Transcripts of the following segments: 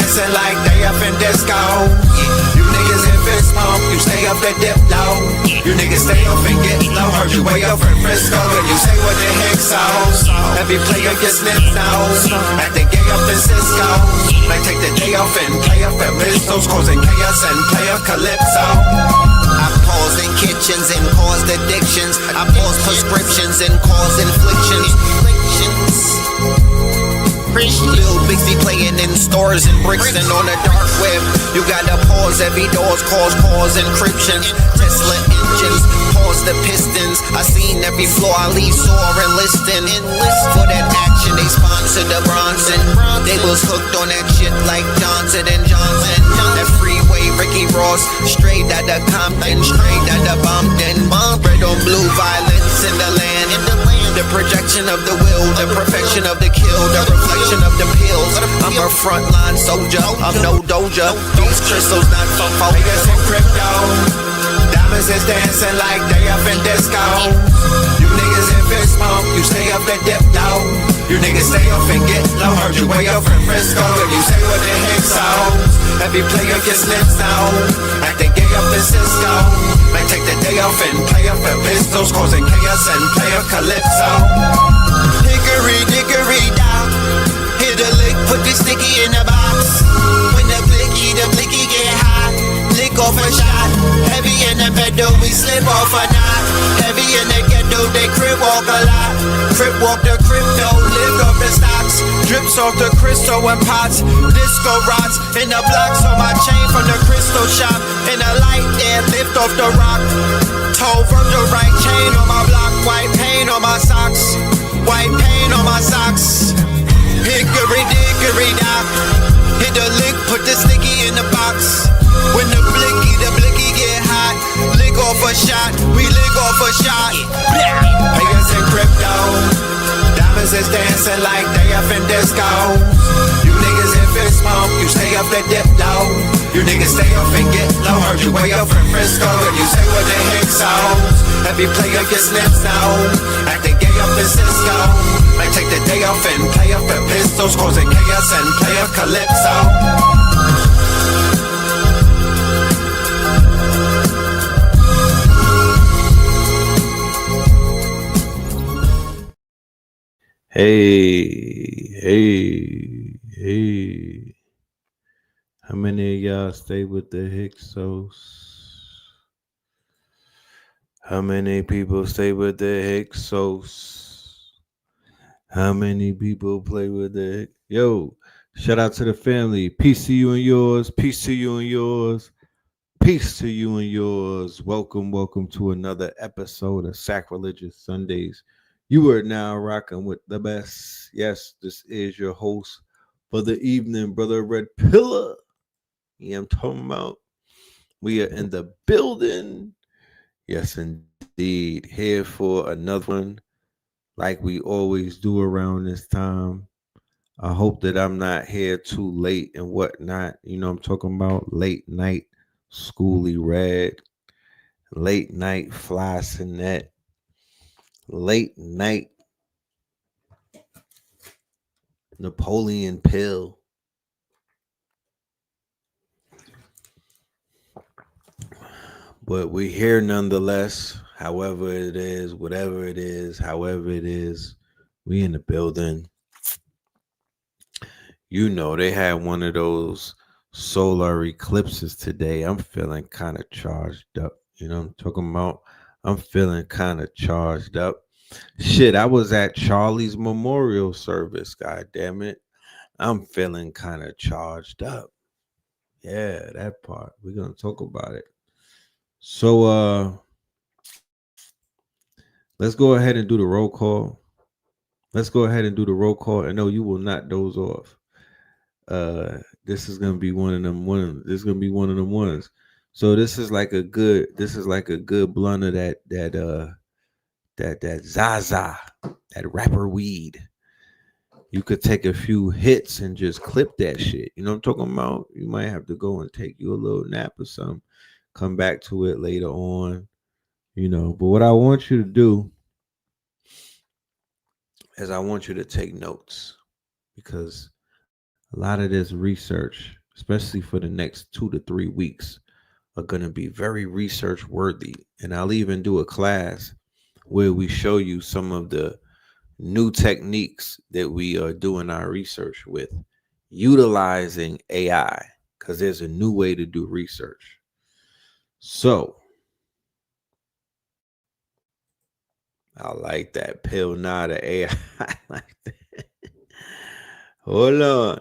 dancing like they up in disco. You niggas in fist pump, you stay up at dip low. You niggas stay up and get low. Heard you way up in Frisco, and you say what the heck so. Every player gets snipped nose, acting gay up in Cisco. Might take the day off and play up at Mistos, causing chaos and play up Calypso. I pause in kitchens and caused addictions. I pause prescriptions and cause inflictions. Lil Bixby playing in stores and bricks and on the dark web. You gotta pause every doors, cause encryption. Tesla engines, pause the pistons. I seen every floor I leave sore and listing. For that action, they sponsored the Bronson. They was hooked on that shit like Johnson and Johnson. That freeway, Ricky Ross, straight out of Compton, straight out of Bumpton. Red on blue, violence in the land. The projection of the will, the perfection of the kill, the reflection of the pills. I'm a frontline soldier, I'm no doja. These crystals not for focus in crypto. Diamonds is dancing like they up in disco. You niggas in fist pump, you stay up and dip low. You niggas stay up and get low. Heard you way up in Frisco, and you say what the heck so. Every player gets lips now, acting gay up in Cisco. Might take the day off and play up at Pistols, causing chaos and play up Calypso. Hickory dickory down, hit a lick, put the sticky in the box. When the blicky get hot, lick off a shot. Heavy in the meadow, we slip off a knot. Heavy in the ghetto, they crib walk a lot. Crib walk the crypto, lift off the stocks. Drips off the crystal and pots. Disco rods in the blocks on my chain from the crystal shop. In the light there, lift off the rock. Toe Virgil right chain on my block. White paint on my socks. White paint on my socks. Hickory dickory dock. Hit the lick, put the sticky in the box. When the blicky get hot, lick off a shot, we lick off a shot. Players in crypto, diamonds is dancing like they up in disco. You niggas in fist pump, you stay up and dip low. You niggas stay up and get low. Heard you way up in Frisco, and you say what the heck so. Every player gets lips now, acting gay up in Cisco. Might take the day off and play up at Pistols, causing chaos and play up Calypso. Hey. How many of y'all stay with the Hyksos? How many people stay with the Hyksos? How many people play with the Yo, shout out to the family. Peace to you and yours. Peace to you and yours. Peace to you and yours. Welcome to another episode of Sacrilegious Sundays. You are now rocking with the best. Yes, this is your host for the evening, Brother Red Pillar. Yeah, I'm talking about. We are in the building. Yes, indeed. Here for another one, like we always do around this time. I hope that I'm not here too late and whatnot. You know, I'm talking about late night Schooly Red, late night Fly Sinette, late night Napoleon Pill. But we're here nonetheless. However it is, whatever it is, however it is, we in the building. You know, they had one of those solar eclipses today. I'm feeling kind of charged up. You know what I'm talking about? I'm feeling kind of charged up. Shit, I was at Charlie's memorial service. God damn it. I'm feeling kind of charged up. Yeah, that part. We're going to talk about it. So, let's go ahead and do the roll call. And no, you will not doze off. This is gonna be one of them ones. So this is like a good blunt of that Zaza, that rapper weed. You could take a few hits and just clip that shit. You know what I'm talking about? You might have to go and take you a little nap or something. Come back to it later on. You know, but what I want you to do is I want you to take notes, because A lot of this research, especially for the next 2 to 3 weeks, are going to be very research worthy. And I'll even do a class where we show you some of the new techniques that we are doing our research with, utilizing AI, because there's a new way to do research. So I like that pill nada AI. I like that. Hold on.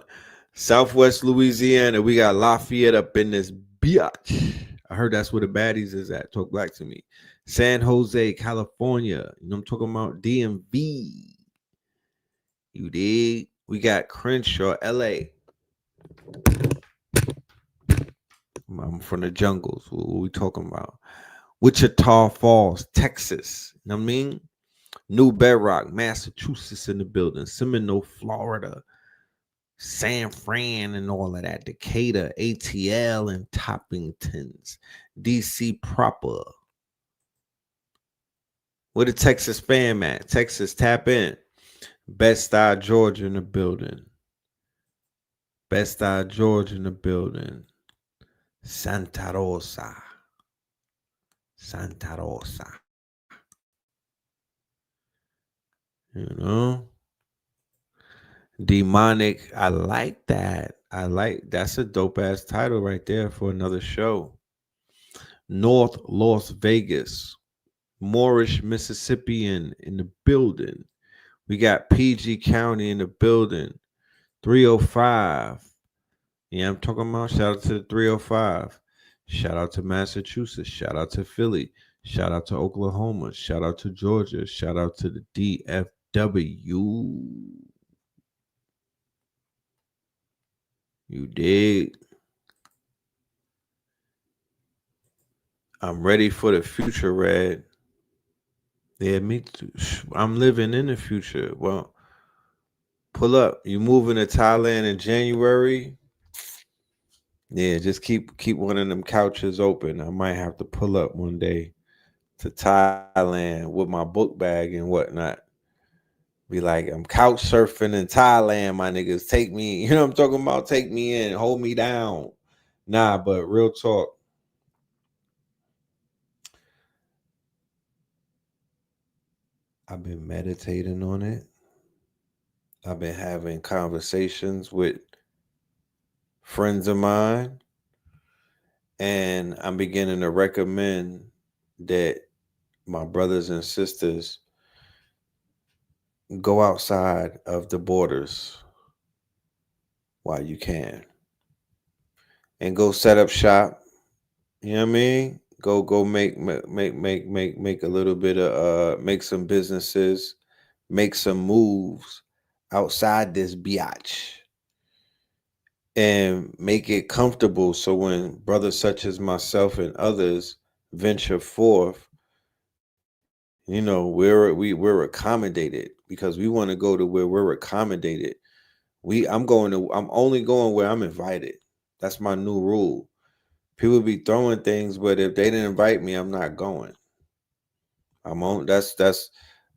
Southwest Louisiana, we got Lafayette up in this biatch. I heard that's where the baddies is at. Talk black to me. San Jose, California. You know I'm talking about? DMV. You dig? We got Crenshaw, LA. I'm from the jungles. What we talking about? Wichita Falls, Texas. You know what I mean? New Bedrock, Massachusetts in the building. Seminole, Florida. San Fran and all of that. Decatur, ATL, and Toppingtons. DC proper. Where the Texas fam at? Texas, tap in. Bed-Stuy, Georgia in the building. Bed-Stuy, Georgia in the building. Santa Rosa. Santa Rosa. You know? Demonic. I like that. That's a dope ass title right there for another show. North Las Vegas. Moorish Mississippian in the building. We got PG County in the building. 305. Yeah, I'm talking about. Shout out to the 305. Shout out to Massachusetts. Shout out to Philly. Shout out to Oklahoma. Shout out to Georgia. Shout out to the DFW. You dig? I'm ready for the future, Red. Yeah, me too. I'm living in the future. Well, pull up. You moving to Thailand in January? Yeah, just keep one of them couches open. I might have to pull up one day to Thailand with my book bag and whatnot. Be like, I'm couch surfing in Thailand, my niggas. Take me, you know what I'm talking about? Take me in, hold me down. Nah, but real talk. I've been meditating on it. I've been having conversations with friends of mine, and I'm beginning to recommend that my brothers and sisters go outside of the borders while you can and go set up shop. You know what I mean? Go make a little bit of make some businesses, make some moves outside this biatch, and make it comfortable so when brothers such as myself and others venture forth, you know, we're accommodated, because we want to go to where we're accommodated. I'm only going where I'm invited. That's my new rule. People be throwing things, but if they didn't invite me, I'm not going. That's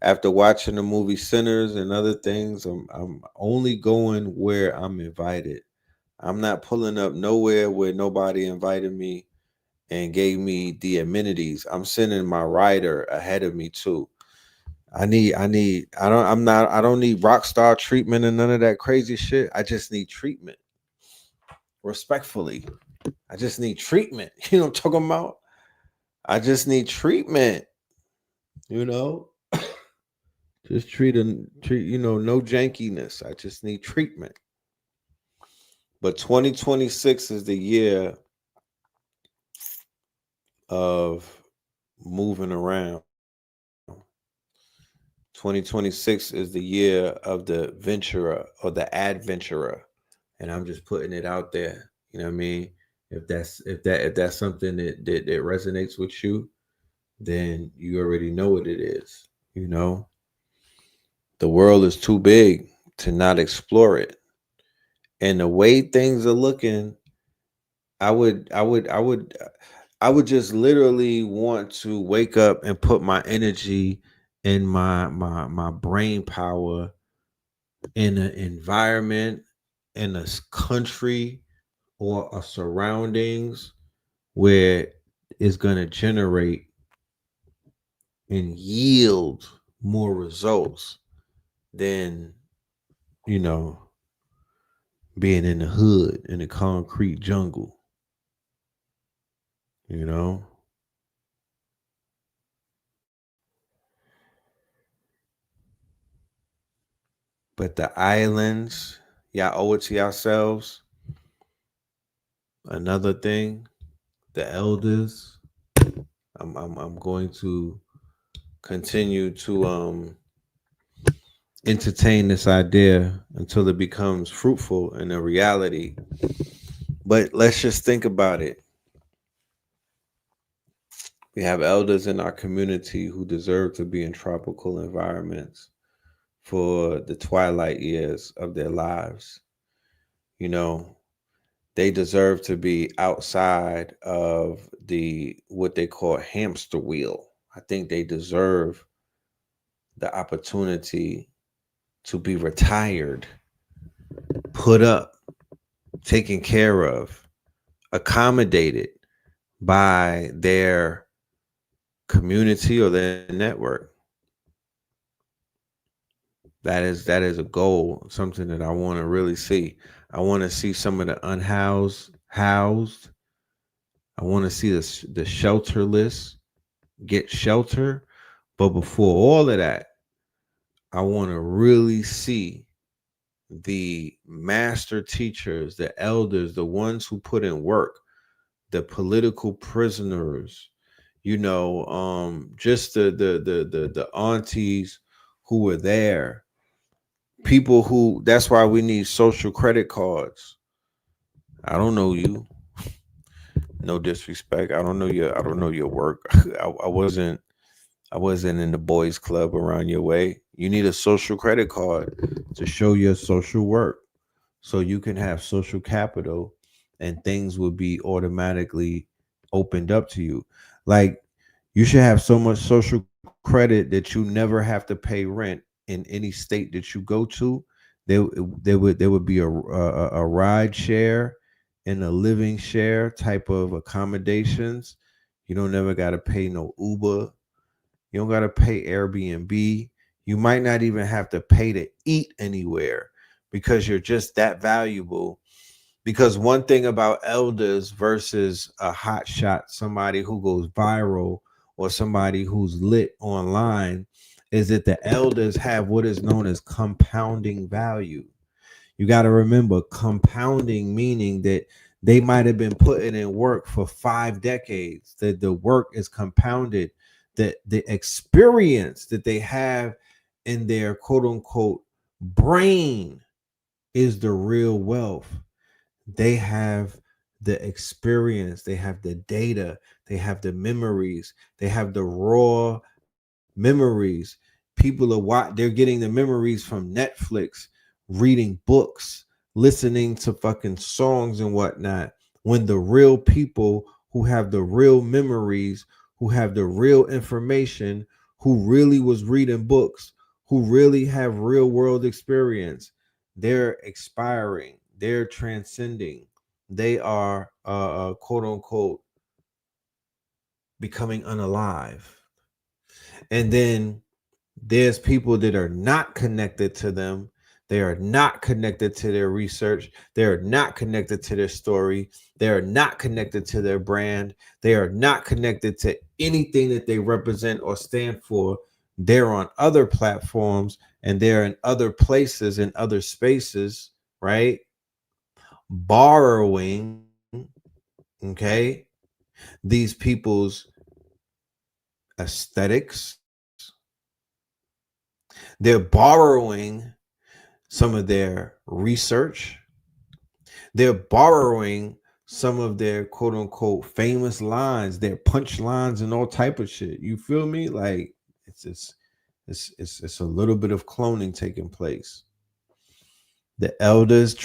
after watching the movie Sinners and other things, I'm only going where I'm invited. I'm not pulling up nowhere where nobody invited me and gave me the amenities. I'm sending my rider ahead of me too. I don't need rock star treatment and none of that crazy shit. I just need treatment. Respectfully. I just need treatment. You know what I'm talking about? I just need treatment. You know? Just treat, no jankiness. I just need treatment. But 2026 is the year of moving around. 2026 is the year of the venturer or the adventurer. And I'm just putting it out there. You know what I mean? If that's something that resonates with you, then you already know what it is. You know, the world is too big to not explore it. And the way things are looking, I would just literally want to wake up and put my energy and my brain power in an environment in a country or a surroundings where it's going to generate and yield more results than, you know, being in the hood in the concrete jungle, you know. But the islands, y'all owe it to yourselves. Another thing, the elders. I'm going to continue to entertain this idea until it becomes fruitful and a reality. But let's just think about it. We have elders in our community who deserve to be in tropical environments for the twilight years of their lives. You know, they deserve to be outside of the what they call hamster wheel. I think they deserve the opportunity to be retired, put up, taken care of, accommodated by their community or their network. That is a goal, something that I want to really see. I want to see some of the unhoused housed. I want to see the shelterless get shelter. But before all of that, I want to really see the master teachers, the elders, the ones who put in work, the political prisoners, just the aunties who were there, people who. That's why we need social credit cards. I don't know you. No disrespect. I don't know your work. I wasn't in the boys club around your way. You need a social credit card to show your social work so you can have social capital and things will be automatically opened up to you. Like, you should have so much social credit that you never have to pay rent in any state that you go to. There would be a ride share and a living share type of accommodations. You don't never got to pay no Uber. You don't got to pay Airbnb. You might not even have to pay to eat anywhere because you're just that valuable. Because one thing about elders versus a hot shot, somebody who goes viral or somebody who's lit online, is that the elders have what is known as compounding value. You got to remember compounding, meaning that they might have been putting in work for 5 decades, that the work is compounded, that the experience that they have in their quote unquote brain is the real wealth. They have the experience, they have the data, they have the memories, they have the raw memories. People they're getting the memories from Netflix, reading books, listening to fucking songs and whatnot. When the real people who have the real memories, who have the real information, who really was reading books, who really have real world experience, they're expiring, they're transcending, they are quote unquote becoming unalive. And then there's people that are not connected to them. They are not connected to their research. They are not connected to their story. They are not connected to their brand. They are not connected to anything that they represent or stand for. They're on other platforms and they're in other places, in other spaces, right? Borrowing, okay, these people's aesthetics. They're borrowing some of their research. They're borrowing some of their quote unquote famous lines, their punch lines and all type of shit. You feel me? Like it's a little bit of cloning taking place. The elders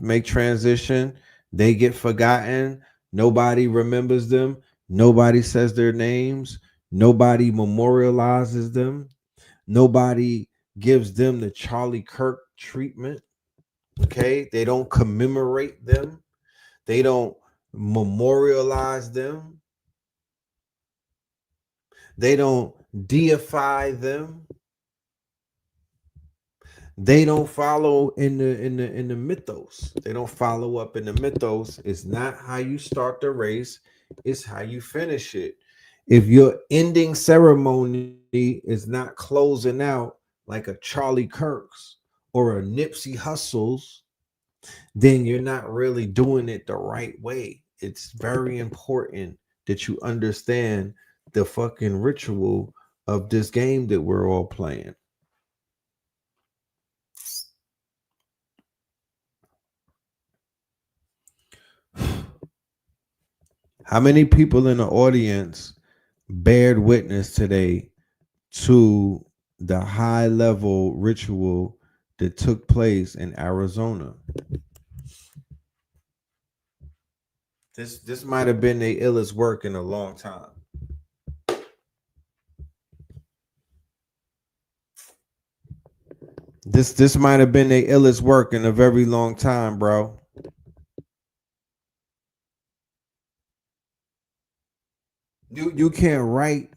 make transition, they get forgotten. Nobody remembers them. Nobody says their names. Nobody memorializes them. Nobody gives them the Charlie Kirk treatment. Okay, they don't commemorate them, they don't memorialize them, they don't deify them, they don't follow in the mythos. They don't follow up in the mythos. It's not how you start the race, it's how you finish it. If your ending ceremony is not closing out like a Charlie Kirk's or a Nipsey Hussle's, then you're not really doing it the right way. It's very important that you understand the fucking ritual of this game that we're all playing. How many people in the audience bared witness today to the high level ritual that took place in Arizona? This might have been the illest work in a long time. This might have been the illest work in a very long time, bro. You can't write,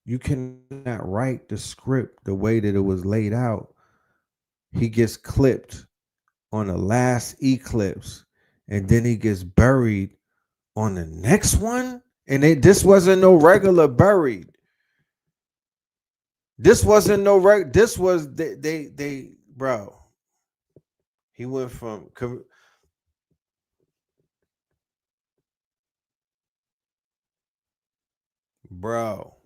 you cannot write the script the way that it was laid out. He gets clipped on the last eclipse, and then he gets buried on the next one. And this wasn't no regular buried. This wasn't no this was they bro. He went from bro,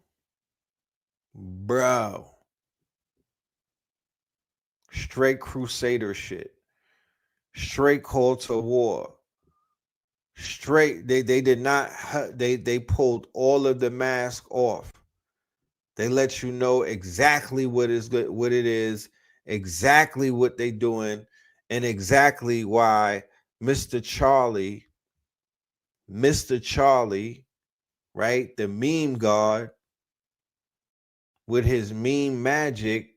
bro, straight crusader shit, straight call to war, straight. They did not. They pulled all of the mask off. They let you know exactly what it is, exactly what they doing, and exactly why Mr. Charlie, Mr. Charlie, right, the meme god with his meme magic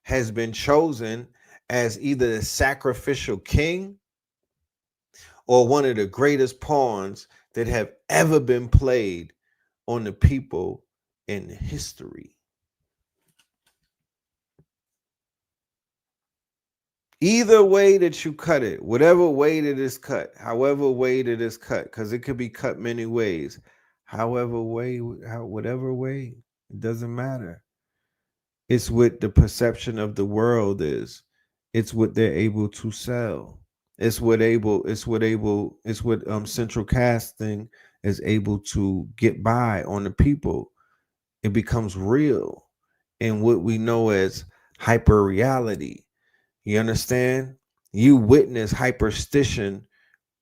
has been chosen as either the sacrificial king or one of the greatest pawns that have ever been played on the people in history. Either way that you cut it, whatever way that is cut, however way that is cut, because it could be cut many ways, whatever way, it doesn't matter. It's what the perception of the world is. It's what they're able to sell. It's what central casting is able to get by on the people. It becomes real in what we know as hyper reality. You understand? You witness hyperstition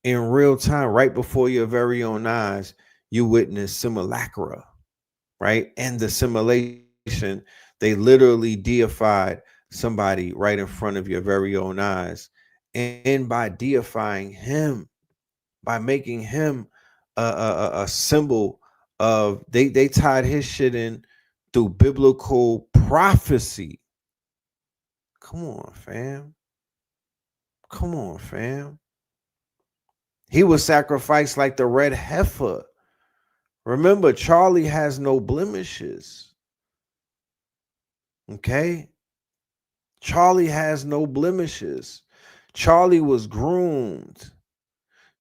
in real time, right before your very own eyes. You witness simulacra, right? And the simulation, they literally deified somebody right in front of your very own eyes. And by deifying him, by making him a symbol of, they tied his shit in through biblical prophecy. Come on, fam. Come on, fam. He was sacrificed like the red heifer. Remember, Charlie has no blemishes. Okay? Charlie has no blemishes. Charlie was groomed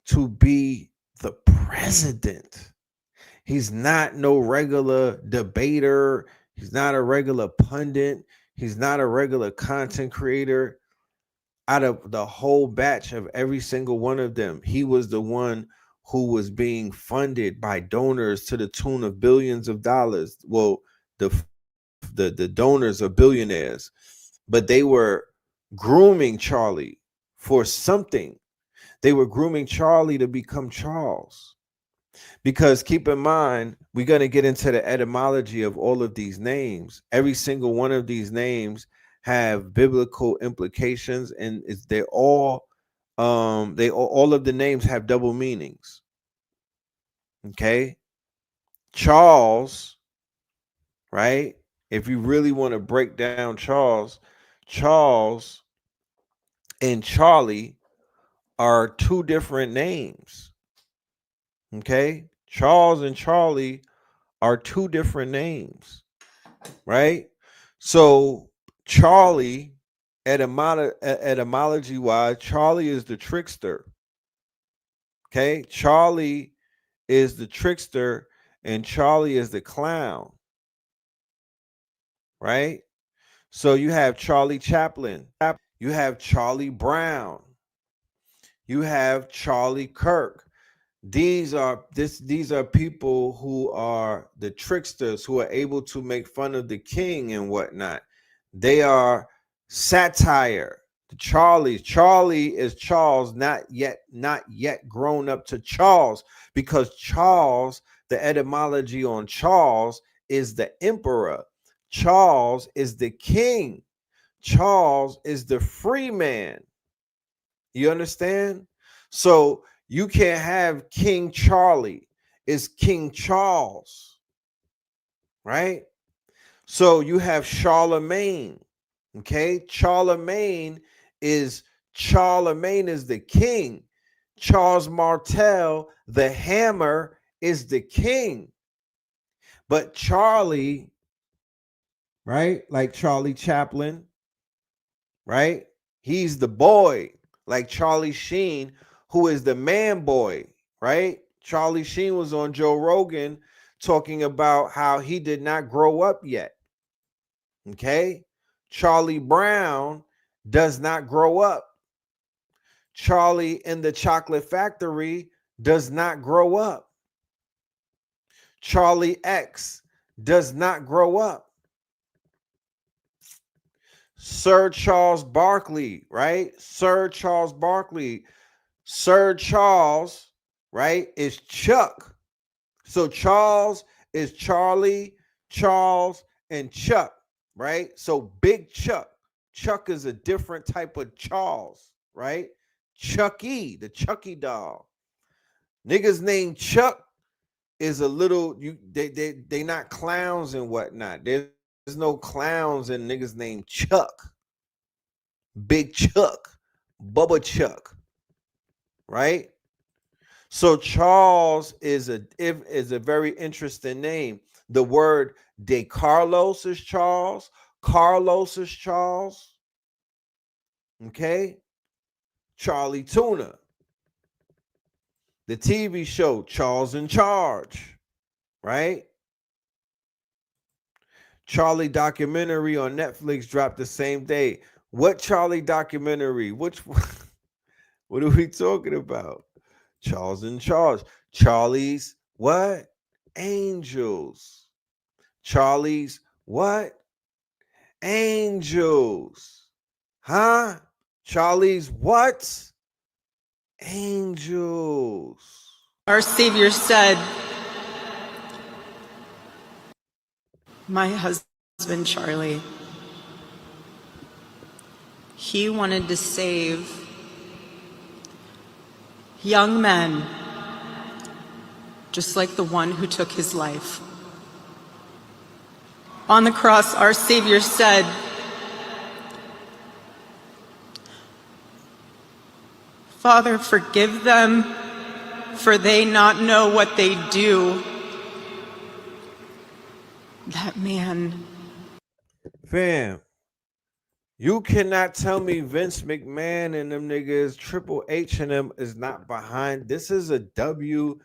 to be the president. He's not no regular debater. He's not a regular pundit. He's not a regular content creator. Out of the whole batch of every single one of them, he was the one who was being funded by donors to the tune of billions of dollars. Well, the donors are billionaires, but they were grooming Charlie for something. They were grooming Charlie to become Charles. Because keep in mind, we're going to get into the etymology of all of these names. Every single one of these names have biblical implications, and they're all all of the names have double meanings. Okay? Charles, right? If you really want to break down Charles, Charles and Charlie are two different names. Okay? Charles and Charlie are two different names, right? So Charlie, etymology wise, Charlie is the trickster. Okay? Charlie is the trickster and Charlie is the clown, right? So you have Charlie Chaplin, you have Charlie Brown, you have Charlie Kirk. These are people who are the tricksters who are able to make fun of the king and whatnot. They are satire. The Charlie is Charles, not yet grown up to Charles, because Charles, the etymology on Charles is the emperor. Charles is the king. Charles is the free man. You understand? So you can't have King Charlie. It's King Charles, right? So you have Charlemagne. Okay, Charlemagne is the king. Charles Martel, the hammer, is the king. But Charlie, right? Like Charlie Chaplin, right? He's the boy, like Charlie Sheen, who is the man boy, right? Charlie Sheen was on Joe Rogan talking about how he did not grow up yet. Okay? Charlie Brown does not grow up. Charlie in the Chocolate Factory does not grow up. Charlie X does not grow up. Sir Charles Barkley, right? Sir Charles Barkley. Sir Charles, right, is Chuck. So Charles is Charlie, Charles, and Chuck, right? So Big Chuck. Chuck is a different type of Charles, right? Chucky, the Chucky doll. Niggas named Chuck is a little, they not clowns and whatnot. There's no clowns and niggas named Chuck. Big Chuck, Bubba Chuck, right? So Charles is a very interesting name. The word De Carlos is Charles. Carlos is Charles. Okay. Charlie Tuna. The TV show Charles in Charge, right? Charlie documentary on Netflix dropped the same day. What Charlie documentary? Which what are we talking about? Charles in Charge. Charlie's what? Angels. Charlie's what? Angels. Huh? Charlie's what? Angels. Our Savior said, my husband, Charlie, he wanted to save young men just like the one who took his life. On the cross, our Savior said, Father, forgive them, for they not know what they do. That man. Fam, you cannot tell me Vince McMahon and them niggas, Triple H and them is not behind. This is a WWE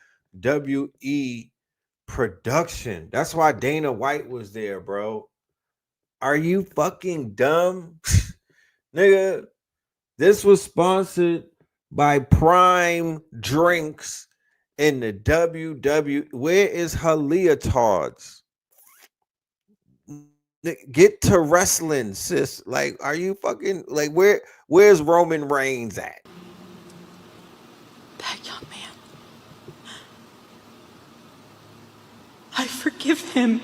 production. That's why Dana White was there, bro. Are you fucking dumb? Nigga, this was sponsored by Prime Drinks in the WWE. Where is her leotards? Get to wrestling, sis. Like, are you fucking like where's Roman Reigns at? That young man. I forgive him.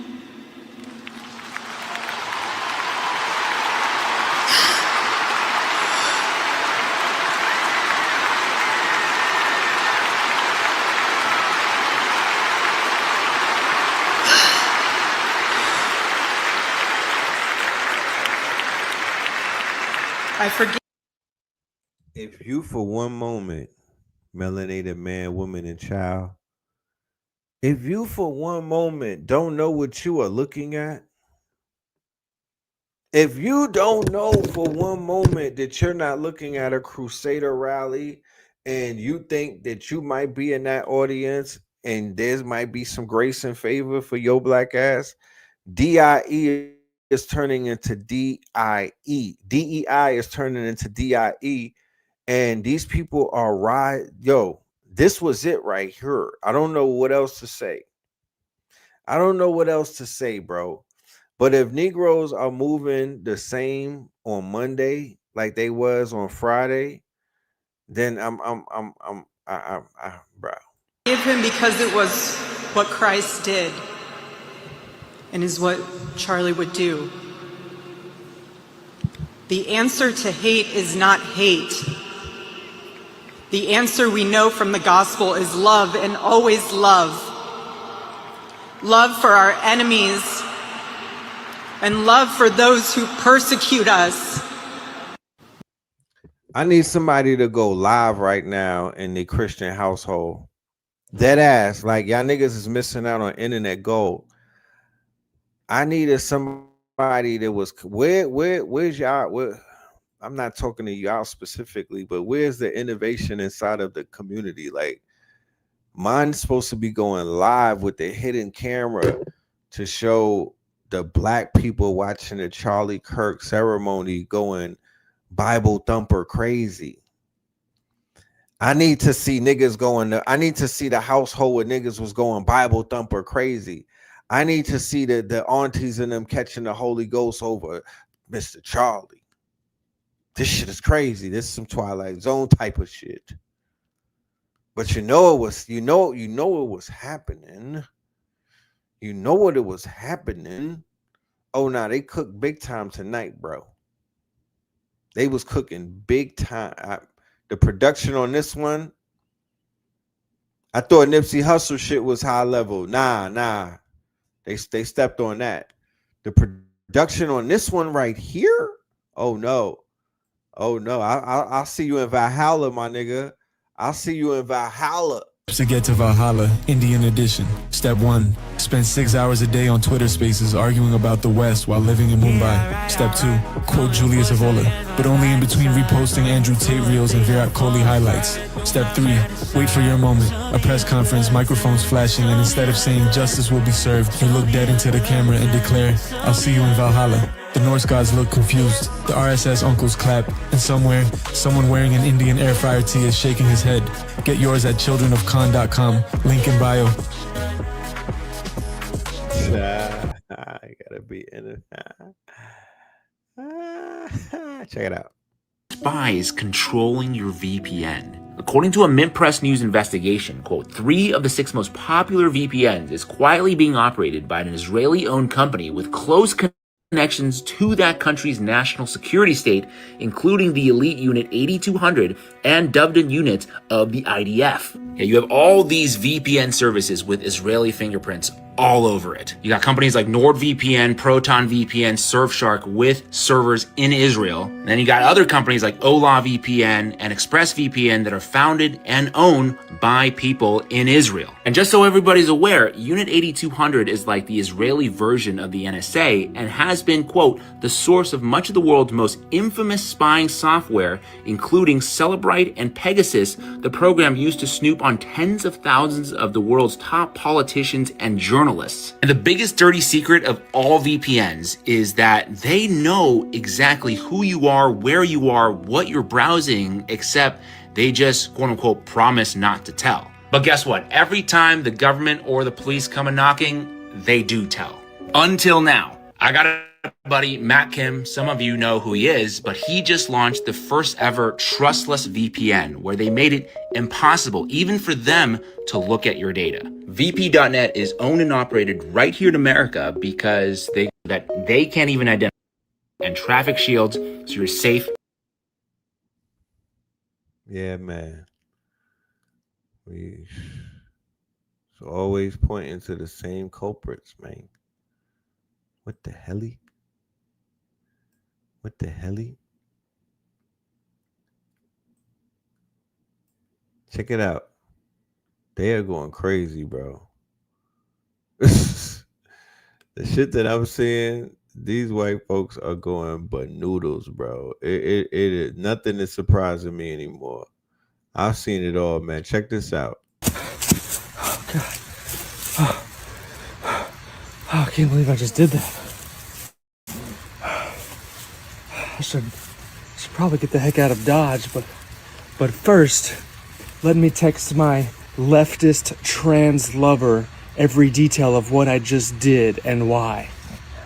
I forgive. If you for one moment, melanated man, woman, and child, if you for one moment don't know what you are looking at, if you don't know for one moment that you're not looking at a Crusader rally and you think that you might be in that audience and there might be some grace and favor for your black ass, DIE is turning into DIE. DEI is turning into DIE. And these people are right. Yo, this was it right here. I don't know what else to say. I don't know what else to say, bro. But if Negroes are moving the same on Monday like they was on Friday, then bro. Forgive him because it was what Christ did and is what Charlie would do. The answer to hate is not hate. The answer we know from the gospel is love, and always love. Love for our enemies and love for those who persecute us. I need somebody to go live right now in the Christian household. Dead ass, like y'all niggas is missing out on internet gold. I needed somebody that was where's y'all? I'm not talking to y'all specifically, but where's the innovation inside of the community? Like, mine's supposed to be going live with the hidden camera to show the black people watching the Charlie Kirk ceremony going Bible thumper crazy. I need to see niggas going. I need to see the household where niggas was going Bible thumper crazy. I need to see the aunties and them catching the Holy Ghost over Mr. Charlie. This shit is crazy. This is some Twilight Zone type of shit. But you know it was, you know it was happening. You know what it was happening. Oh, nah, they cooked big time tonight, bro. They was cooking big time. The production on this one, I thought Nipsey Hussle shit was high level. Nah. They stepped on that. The production on this one right here, oh no. I'll see you in Valhalla, my nigga. I'll see you in Valhalla. To get to Valhalla, Indian edition. Step 1. Spend 6 hours a day on Twitter Spaces arguing about the West while living in Mumbai. Step 2. Quote Julius Evola, but only in between reposting Andrew Tate reels and Virat Kohli highlights. Step 3. Wait for your moment. A press conference, microphones flashing, and instead of saying justice will be served, you look dead into the camera and declare, I'll see you in Valhalla. The Norse gods look confused, the RSS uncles clap, and somewhere, someone wearing an Indian air fryer tee is shaking his head. Get yours at childrenofkhan.com, link in bio. I gotta be in it. Check it out. Spies controlling your VPN. According to a Mint Press News investigation, quote, 3 of the 6 most popular VPNs is quietly being operated by an Israeli-owned company with close connections to that country's national security state, including the elite unit 8200 and dubbed-in unit of the IDF. Yeah, you have all these VPN services with Israeli fingerprints all over it. You got companies like NordVPN, Proton VPN, Surfshark with servers in Israel. And then you got other companies like Ola VPN and ExpressVPN that are founded and owned by people in Israel. And just so everybody's aware, Unit 8200 is like the Israeli version of the NSA and has been, quote, the source of much of the world's most infamous spying software, including Celebrite and Pegasus, the program used to snoop on tens of thousands of the world's top politicians and journalists. And the biggest dirty secret of all VPNs is that they know exactly who you are, where you are, what you're browsing, except they just, quote unquote, promise not to tell. But guess what? Every time the government or the police come a knocking, they do tell. Until now. I got a buddy, Matt Kim. Some of you know who he is, but he just launched the first ever trustless VPN, where they made it impossible even for them to look at your data. VP.net is owned and operated right here in America because they can't even identify, and traffic shields, so you're safe. Yeah, man. We always pointing to the same culprits, man. What the helly? What the helly? Check it out. They are going crazy, bro. The shit that I'm seeing, these white folks are going but noodles, bro. It is nothing is surprising me anymore. I've seen it all, man. Check this out. Oh, I can't believe I just did that. I should probably get the heck out of Dodge, but first, let me text my leftist trans lover every detail of what I just did and why.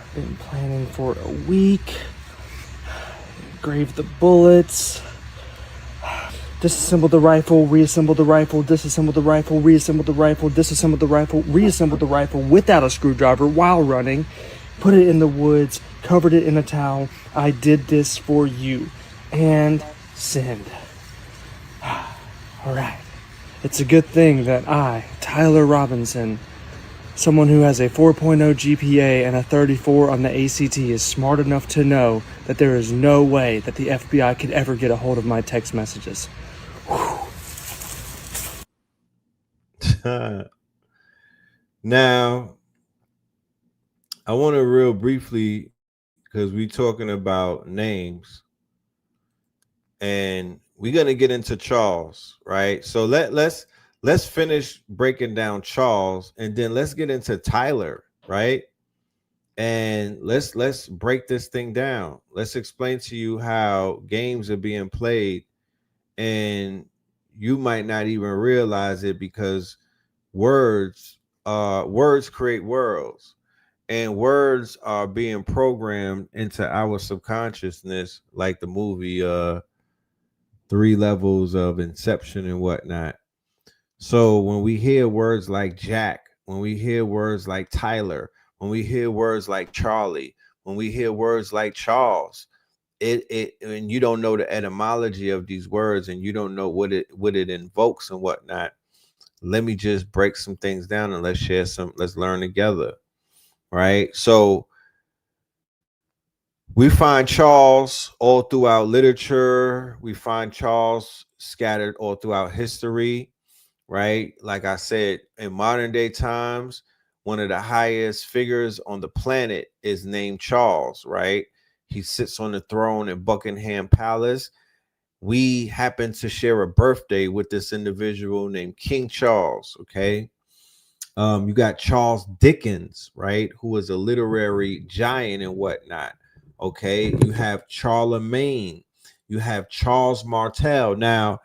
I've been planning for a week. Engraved the bullets. Disassemble the rifle, reassemble the rifle, disassemble the rifle, reassemble the rifle, disassemble the rifle, reassemble the rifle without a screwdriver while running. Put it in the woods, covered it in a towel. I did this for you. And send. All right. It's a good thing that I, Tyler Robinson, someone who has a 4.0 GPA and a 34 on the ACT, is smart enough to know that there is no way that the FBI could ever get a hold of my text messages. Now, I want to real briefly, because we're talking about names, and we're gonna get into Charles, right? So let's finish breaking down Charles, and then let's get into Tyler, right? And let's break this thing down. Let's explain to you how games are being played, and you might not even realize it, because words create worlds, and words are being programmed into our subconsciousness, like the movie 3 Levels of Inception and whatnot. So when we hear words like Jack, when we hear words like Tyler, when we hear words like Charlie, when we hear words like Charles, and you don't know the etymology of these words, and you don't know what it invokes and whatnot. Let me just break some things down, and let's learn together. Right? So we find Charles all throughout literature. We find Charles scattered all throughout history, right? Like I said, in modern day times, one of the highest figures on the planet is named Charles, right? He sits on the throne in Buckingham Palace. We happen to share a birthday with this individual named King Charles, okay? You got Charles Dickens, right? Who was a literary giant and whatnot. Okay, you have Charlemagne, you have Charles Martel. Now,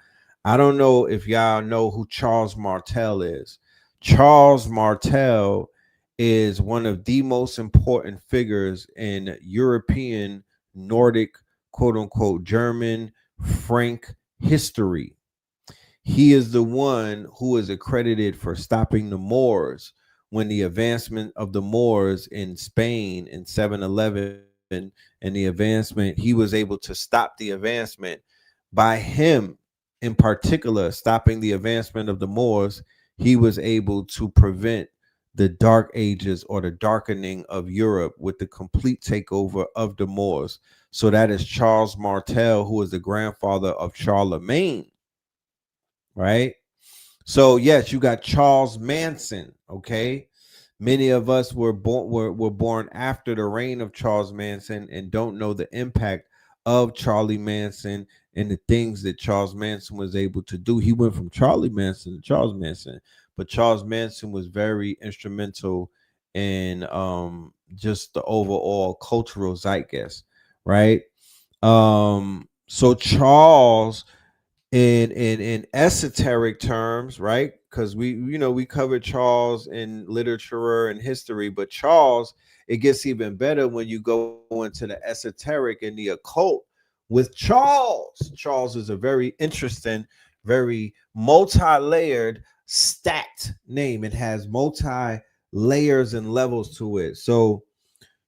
I don't know if y'all know who Charles Martel is. Charles Martel is one of the most important figures in European, Nordic, quote unquote, German, Frank history. He is the one who is accredited for stopping the Moors when the advancement of the Moors in Spain in 711, and the advancement, he was able to stop the advancement. By him in particular stopping the advancement of the Moors, he was able to prevent the Dark Ages, or the darkening of Europe, with the complete takeover of the Moors. So that is Charles Martel, who is the grandfather of Charlemagne, right? So yes, you got Charles Manson. Okay, many of us were born after the reign of Charles Manson and don't know the impact of Charlie Manson and the things that Charles Manson was able to do. He went from Charlie Manson to Charles Manson, but Charles Manson was very instrumental in just the overall cultural zeitgeist, right? So Charles, in esoteric terms, right? Because we covered Charles in literature and history, but Charles, it gets even better when you go into the esoteric and the occult with Charles. Charles is a very interesting, very multi-layered, stacked name. It has multi layers and levels to it. So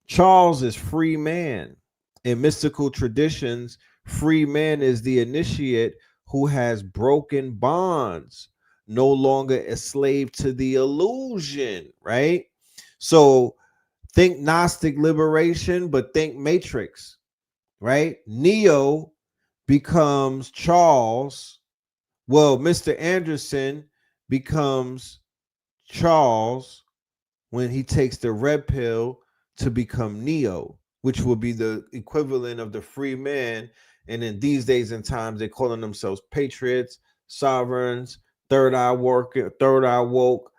Charles is free man. In mystical traditions, free man is the initiate who has broken bonds, no longer a slave to the illusion, right? So think Gnostic liberation, but think Matrix, right? Neo becomes Charles, Well, Mr. Anderson becomes Charles when he takes the red pill to become Neo, which will be the equivalent of the free man. And in these days and times, they're calling themselves patriots, sovereigns, third eye worker, third eye woke,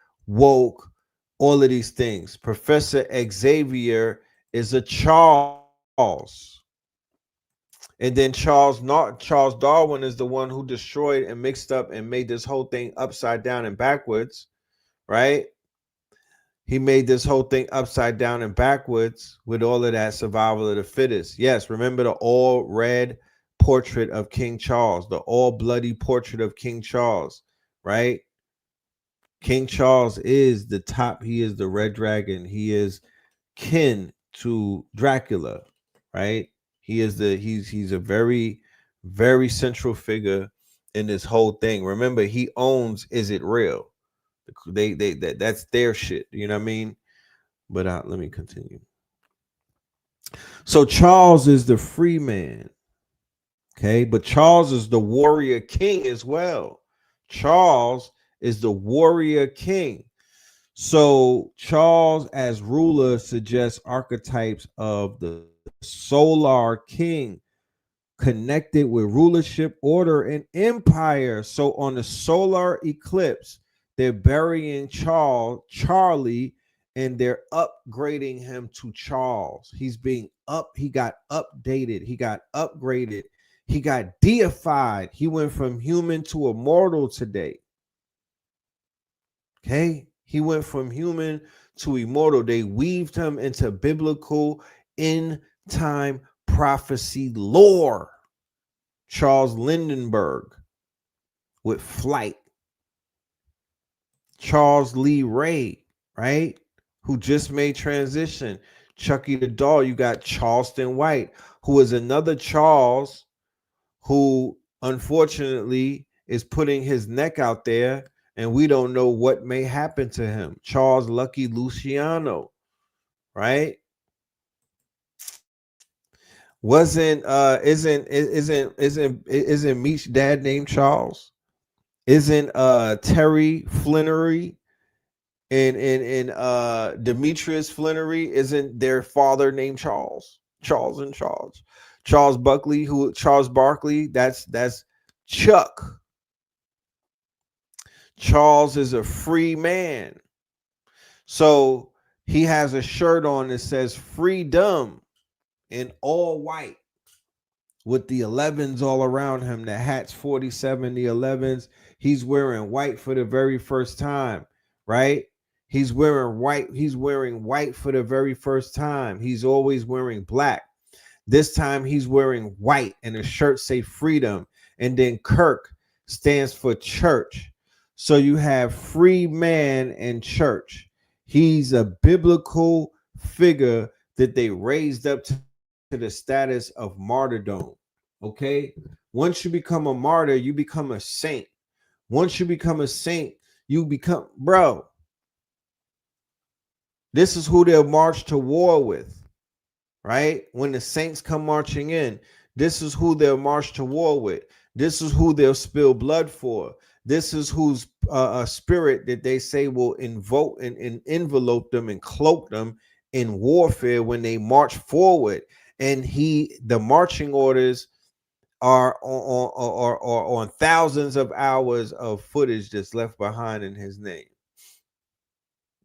all of these things. Professor Xavier is a Charles. And then Charles Darwin is the one who destroyed and mixed up and made this whole thing upside down and backwards, right? He made this whole thing upside down and backwards with all of that survival of the fittest. Yes, remember the all red portrait of King Charles, the all bloody portrait of King Charles, right? King Charles is the top. He is the red dragon. He is kin to Dracula, right? He's a very, very central figure in this whole thing. Remember, he owns Is It Real? That's their shit. You know what I mean? But let me continue. So Charles is the free man. Okay, but Charles is the warrior king as well. Charles is the warrior king. So Charles as ruler suggests archetypes of the solar king connected with rulership, order, and empire. So on the solar eclipse, they're burying Charlie, and they're upgrading him to Charles. He got updated, he got upgraded, he got deified. He went from human to immortal today. Okay, he went from human to immortal. They weaved him into biblical end time prophecy lore. Charles Lindenberg with Flight. Charles Lee Ray, right? Who just made transition. Chucky the Doll. You got Charleston White, who is another Charles who unfortunately is putting his neck out there, and we don't know what may happen to him. Charles Lucky Luciano, right? Isn't Meech's dad named Charles? Isn't Terry Flannery and Demetrius Flannery, isn't their father named Charles? Charles Barkley, that's Chuck. Charles is a free man. So he has a shirt on that says freedom in all white with the 11s all around him. The hat's 47, the 11s. He's wearing white for the very first time, right? He's wearing white for the very first time. He's always wearing black. This time he's wearing white and the shirt say freedom. And then KIRK stands for church. So you have free man and church. He's a biblical figure that they raised up to the status of martyrdom. Okay? Once you become a martyr, you become a saint. Once you become a saint, you become, bro. This is who they'll march to war with, right? When the saints come marching in, this is who they'll march to war with. This is who they'll spill blood for. This is whose spirit that they say will invoke and envelope them and cloak them in warfare when they march forward. And the marching orders are on thousands of hours of footage that's left behind in his name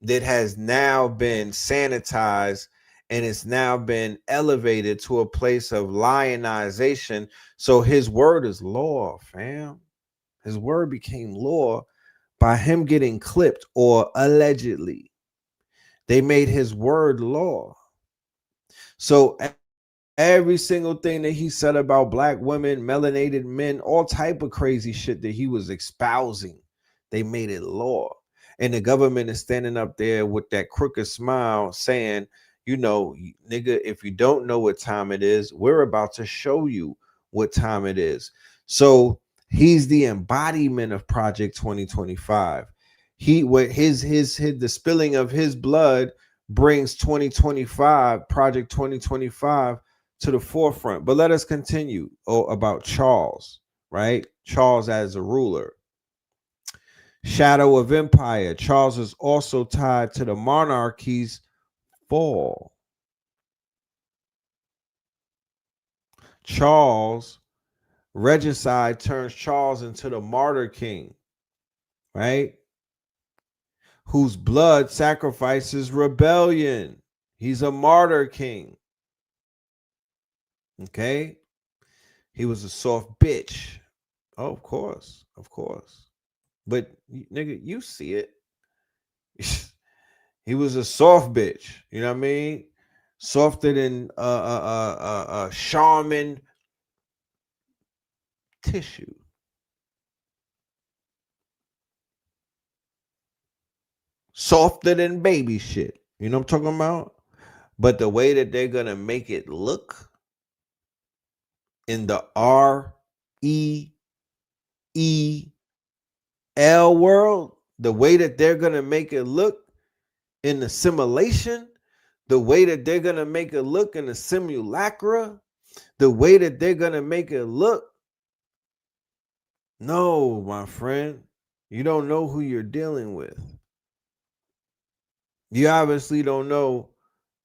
that has now been sanitized, and it's now been elevated to a place of lionization. So his word is law, fam. His word became law by him getting clipped, or allegedly. They made his word law. So every single thing that he said about black women, melanated men, all type of crazy shit that he was espousing, they made it law. And the government is standing up there with that crooked smile saying, you know, nigga, if you don't know what time it is, we're about to show you what time it is. So he's the embodiment of Project 2025. The spilling of his blood brings 2025, Project 2025 to the forefront. But let us continue about Charles, right? Charles as a ruler. Shadow of empire. Charles is also tied to the monarchy's fall. Charles, regicide turns Charles into the martyr king, right? Whose blood sacrifices rebellion. He's a martyr king. Okay? He was a soft bitch. Oh, of course. Of course. But nigga, you see it. He was a soft bitch. You know what I mean? Softer than Charmin tissue. Softer than baby shit. You know what I'm talking about? But the way that they're gonna make it look in the REEL world, the way that they're gonna make it look in the simulation, the way that they're gonna make it look in the simulacra, the way that they're gonna make it look. No, my friend, you don't know who you're dealing with. You obviously don't know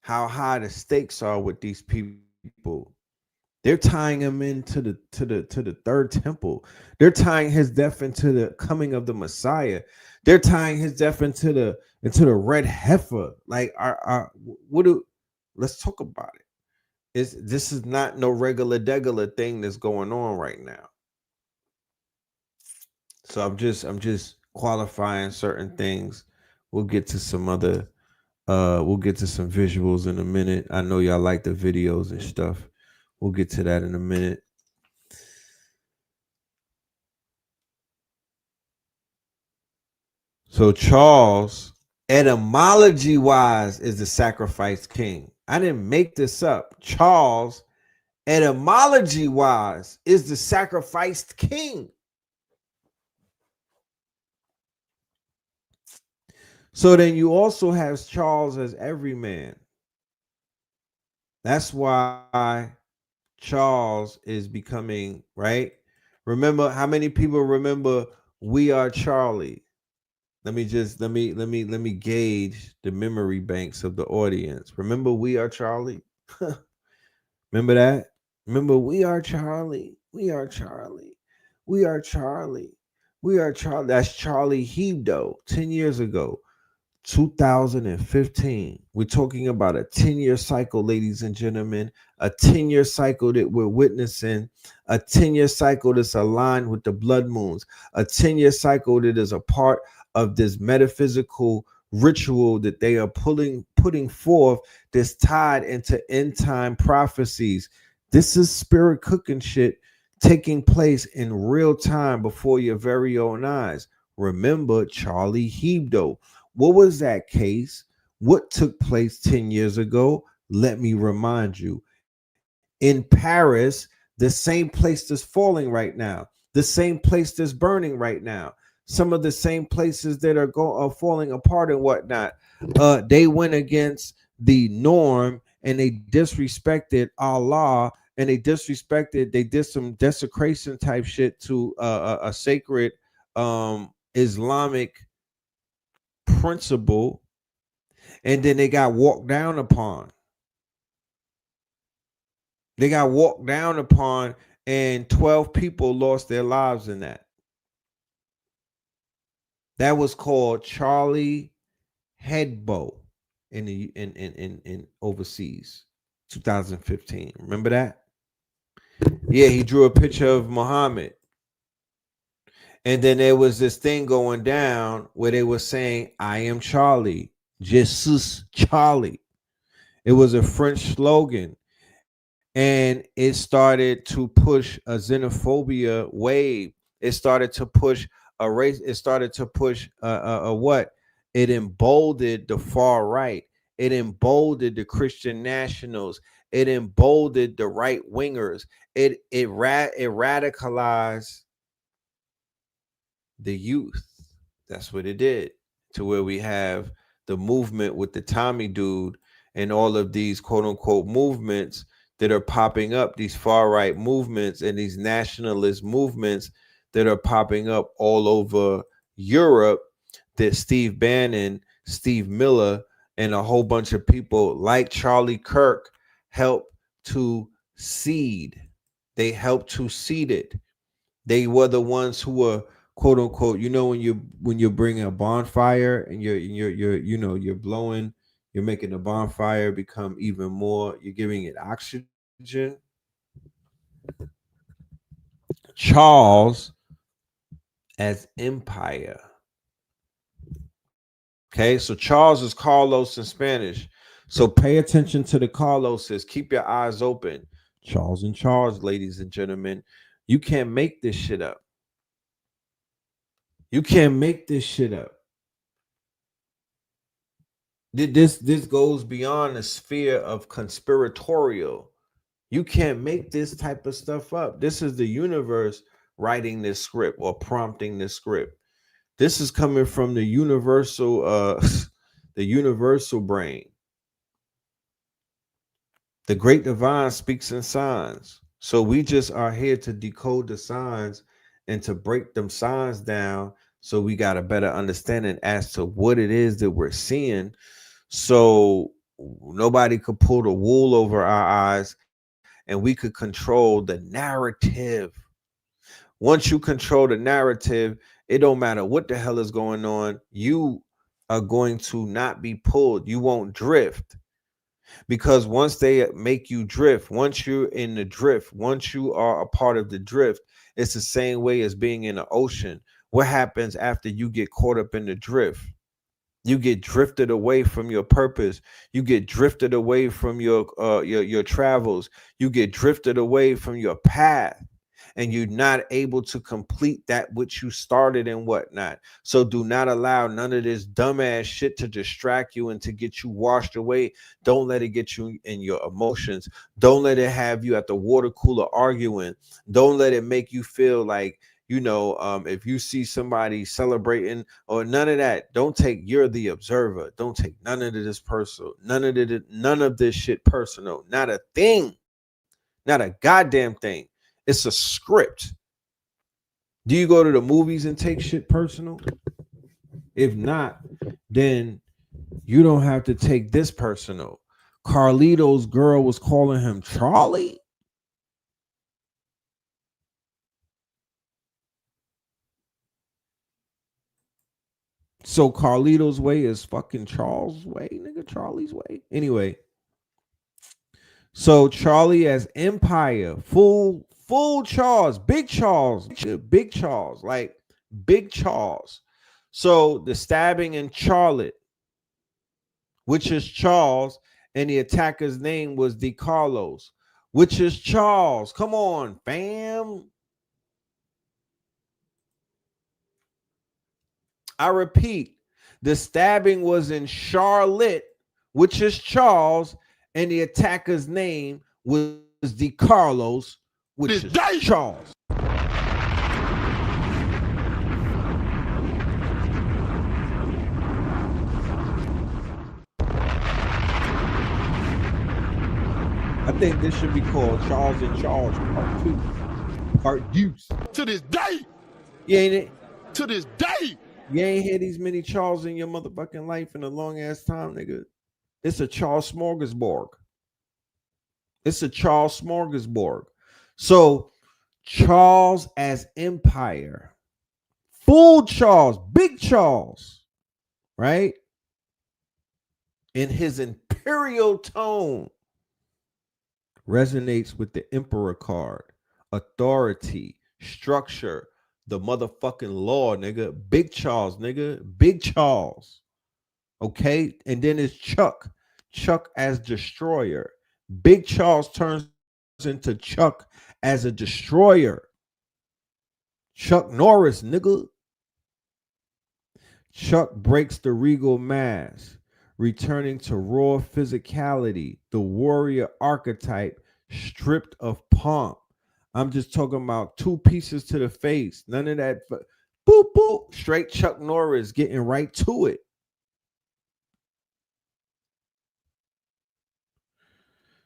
how high the stakes are with these people. They're tying him into the third temple. They're tying his death into the coming of the Messiah. They're tying his death into the red heifer. Like, let's talk about it. This is not no regular degular thing that's going on right now. So I'm just qualifying certain things. We'll get to some other we'll get to some visuals in a minute. I know y'all like the videos and stuff. We'll get to that in a minute. So Charles, etymology wise, is the sacrifice king. I didn't make this up. Charles, etymology wise, is the sacrificed king. So then you also have Charles as everyman. That's why Charles is becoming, right? Remember, how many people remember We Are Charlie? Let me gauge the memory banks of the audience. Remember We Are Charlie? Remember that? Remember We Are Charlie. We Are Charlie. We Are Charlie. We Are Charlie. That's Charlie Hebdo 10 years ago. 2015. We're talking about a 10-year cycle, ladies and gentlemen, a 10-year cycle that we're witnessing, a 10-year cycle that's aligned with the blood moons, a 10-year cycle that is a part of this metaphysical ritual that they are putting forth that's tied into end time prophecies. This is spirit cooking shit taking place in real time before your very own eyes. Remember Charlie Hebdo. What was that case? What took place 10 years ago? Let me remind you. In Paris, the same place that's falling right now, the same place that's burning right now, some of the same places that are falling apart and whatnot. They went against the norm and they disrespected Allah and they did some desecration type shit to a sacred Islamic principle, and then they got walked down upon. And 12 people lost their lives in that. That was called Charlie Hebdo in overseas, 2015. Remember that? Yeah, he drew a picture of Muhammad. And then there was this thing going down where they were saying, I am Charlie, Jesus Charlie. It was a French slogan. And it started to push a xenophobia wave. It started to push a race. It started to push what? It emboldened the far right. It emboldened the Christian nationals. It emboldened the right wingers. It radicalized the youth. That's what it did, to where we have the movement with the Tommy dude and all of these quote unquote movements that are popping up, these far right movements and these nationalist movements that are popping up all over Europe that Steve Bannon, Steve Miller, and a whole bunch of people like Charlie Kirk helped to seed. They helped to seed it. They were the ones who were, quote unquote, when you're bringing a bonfire and you're blowing, you're making the bonfire become even more, you're giving it oxygen. Charles as empire. Okay, so Charles is Carlos in Spanish. So pay attention to the Carloses. Keep your eyes open. Charles and Charles, ladies and gentlemen. You can't make this shit up. You can't make this shit up. This goes beyond the sphere of conspiratorial. You can't make this type of stuff up. This is the universe writing this script or prompting this script. This is coming from the universal the universal brain. The great divine speaks in signs. So we just are here to decode the signs and to break them signs down so we got a better understanding as to what it is that we're seeing. So nobody could pull the wool over our eyes and we could control the narrative. Once you control the narrative, it don't matter what the hell is going on. You are going to not be pulled. You won't drift. Because once they make you drift, once you're in the drift, once you are a part of the drift, it's the same way as being in the ocean. What happens after you get caught up in the drift? You get drifted away from your purpose. You get drifted away from your travels. You get drifted away from your path. And you're not able to complete that which you started and whatnot. So do not allow none of this dumbass shit to distract you and to get you washed away. Don't let it get you in your emotions. Don't let it have you at the water cooler arguing. Don't let it make you feel like, if you see somebody celebrating or none of that, you're the observer. Don't take none of this personal. None of this shit personal. Not a thing. Not a goddamn thing. It's a script. Do you go to the movies and take shit personal? If not, then you don't have to take this personal. Carlito's girl was calling him Charlie. So Carlito's way is fucking Charles' way, nigga. Charlie's way. Anyway. So Charlie as empire, full Charles, big Charles, like big Charles. So the stabbing in Charlotte, which is Charles, and the attacker's name was DeCarlos, which is Charles. Come on, fam. I repeat, the stabbing was in Charlotte, which is Charles, and the attacker's name was DeCarlos, which is Charles. I think this should be called Charles in Charge Part 2. Part Deuce. To this day. You ain't it? To this day. You ain't had these many Charles in your motherfucking life in a long ass time, nigga. It's a Charles smorgasbord. It's a Charles smorgasbord. So Charles as empire, full Charles, big Charles, right? In his imperial tone resonates with the emperor card, authority, structure, the motherfucking law, nigga. Big Charles, nigga. Big Charles. Okay? And then it's Chuck as destroyer. Big Charles turns into Chuck as a destroyer. Chuck Norris, nigga. Chuck breaks the regal mask, returning to raw physicality, the warrior archetype stripped of pomp. I'm just talking about 2 pieces to the face. None of that. Boop, boop. Straight Chuck Norris getting right to it.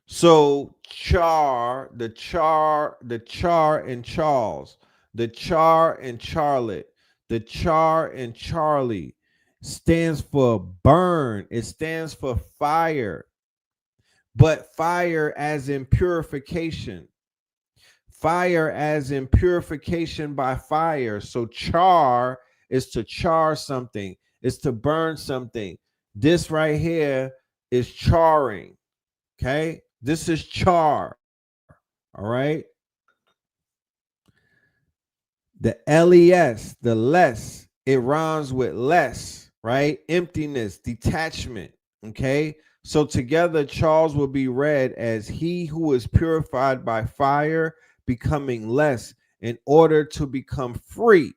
So the Char and Charles, the Char and Charlotte, The char in Charlie stands for burn. It stands for fire, but fire as in purification. Fire as in purification by fire. So char is to char something, is to burn something. This right here is charring. Okay, this is char. All right. The LES, the less, it rhymes with less, right? Emptiness, detachment. Okay. So together, Charles will be read as he who is purified by fire, becoming less in order to become free.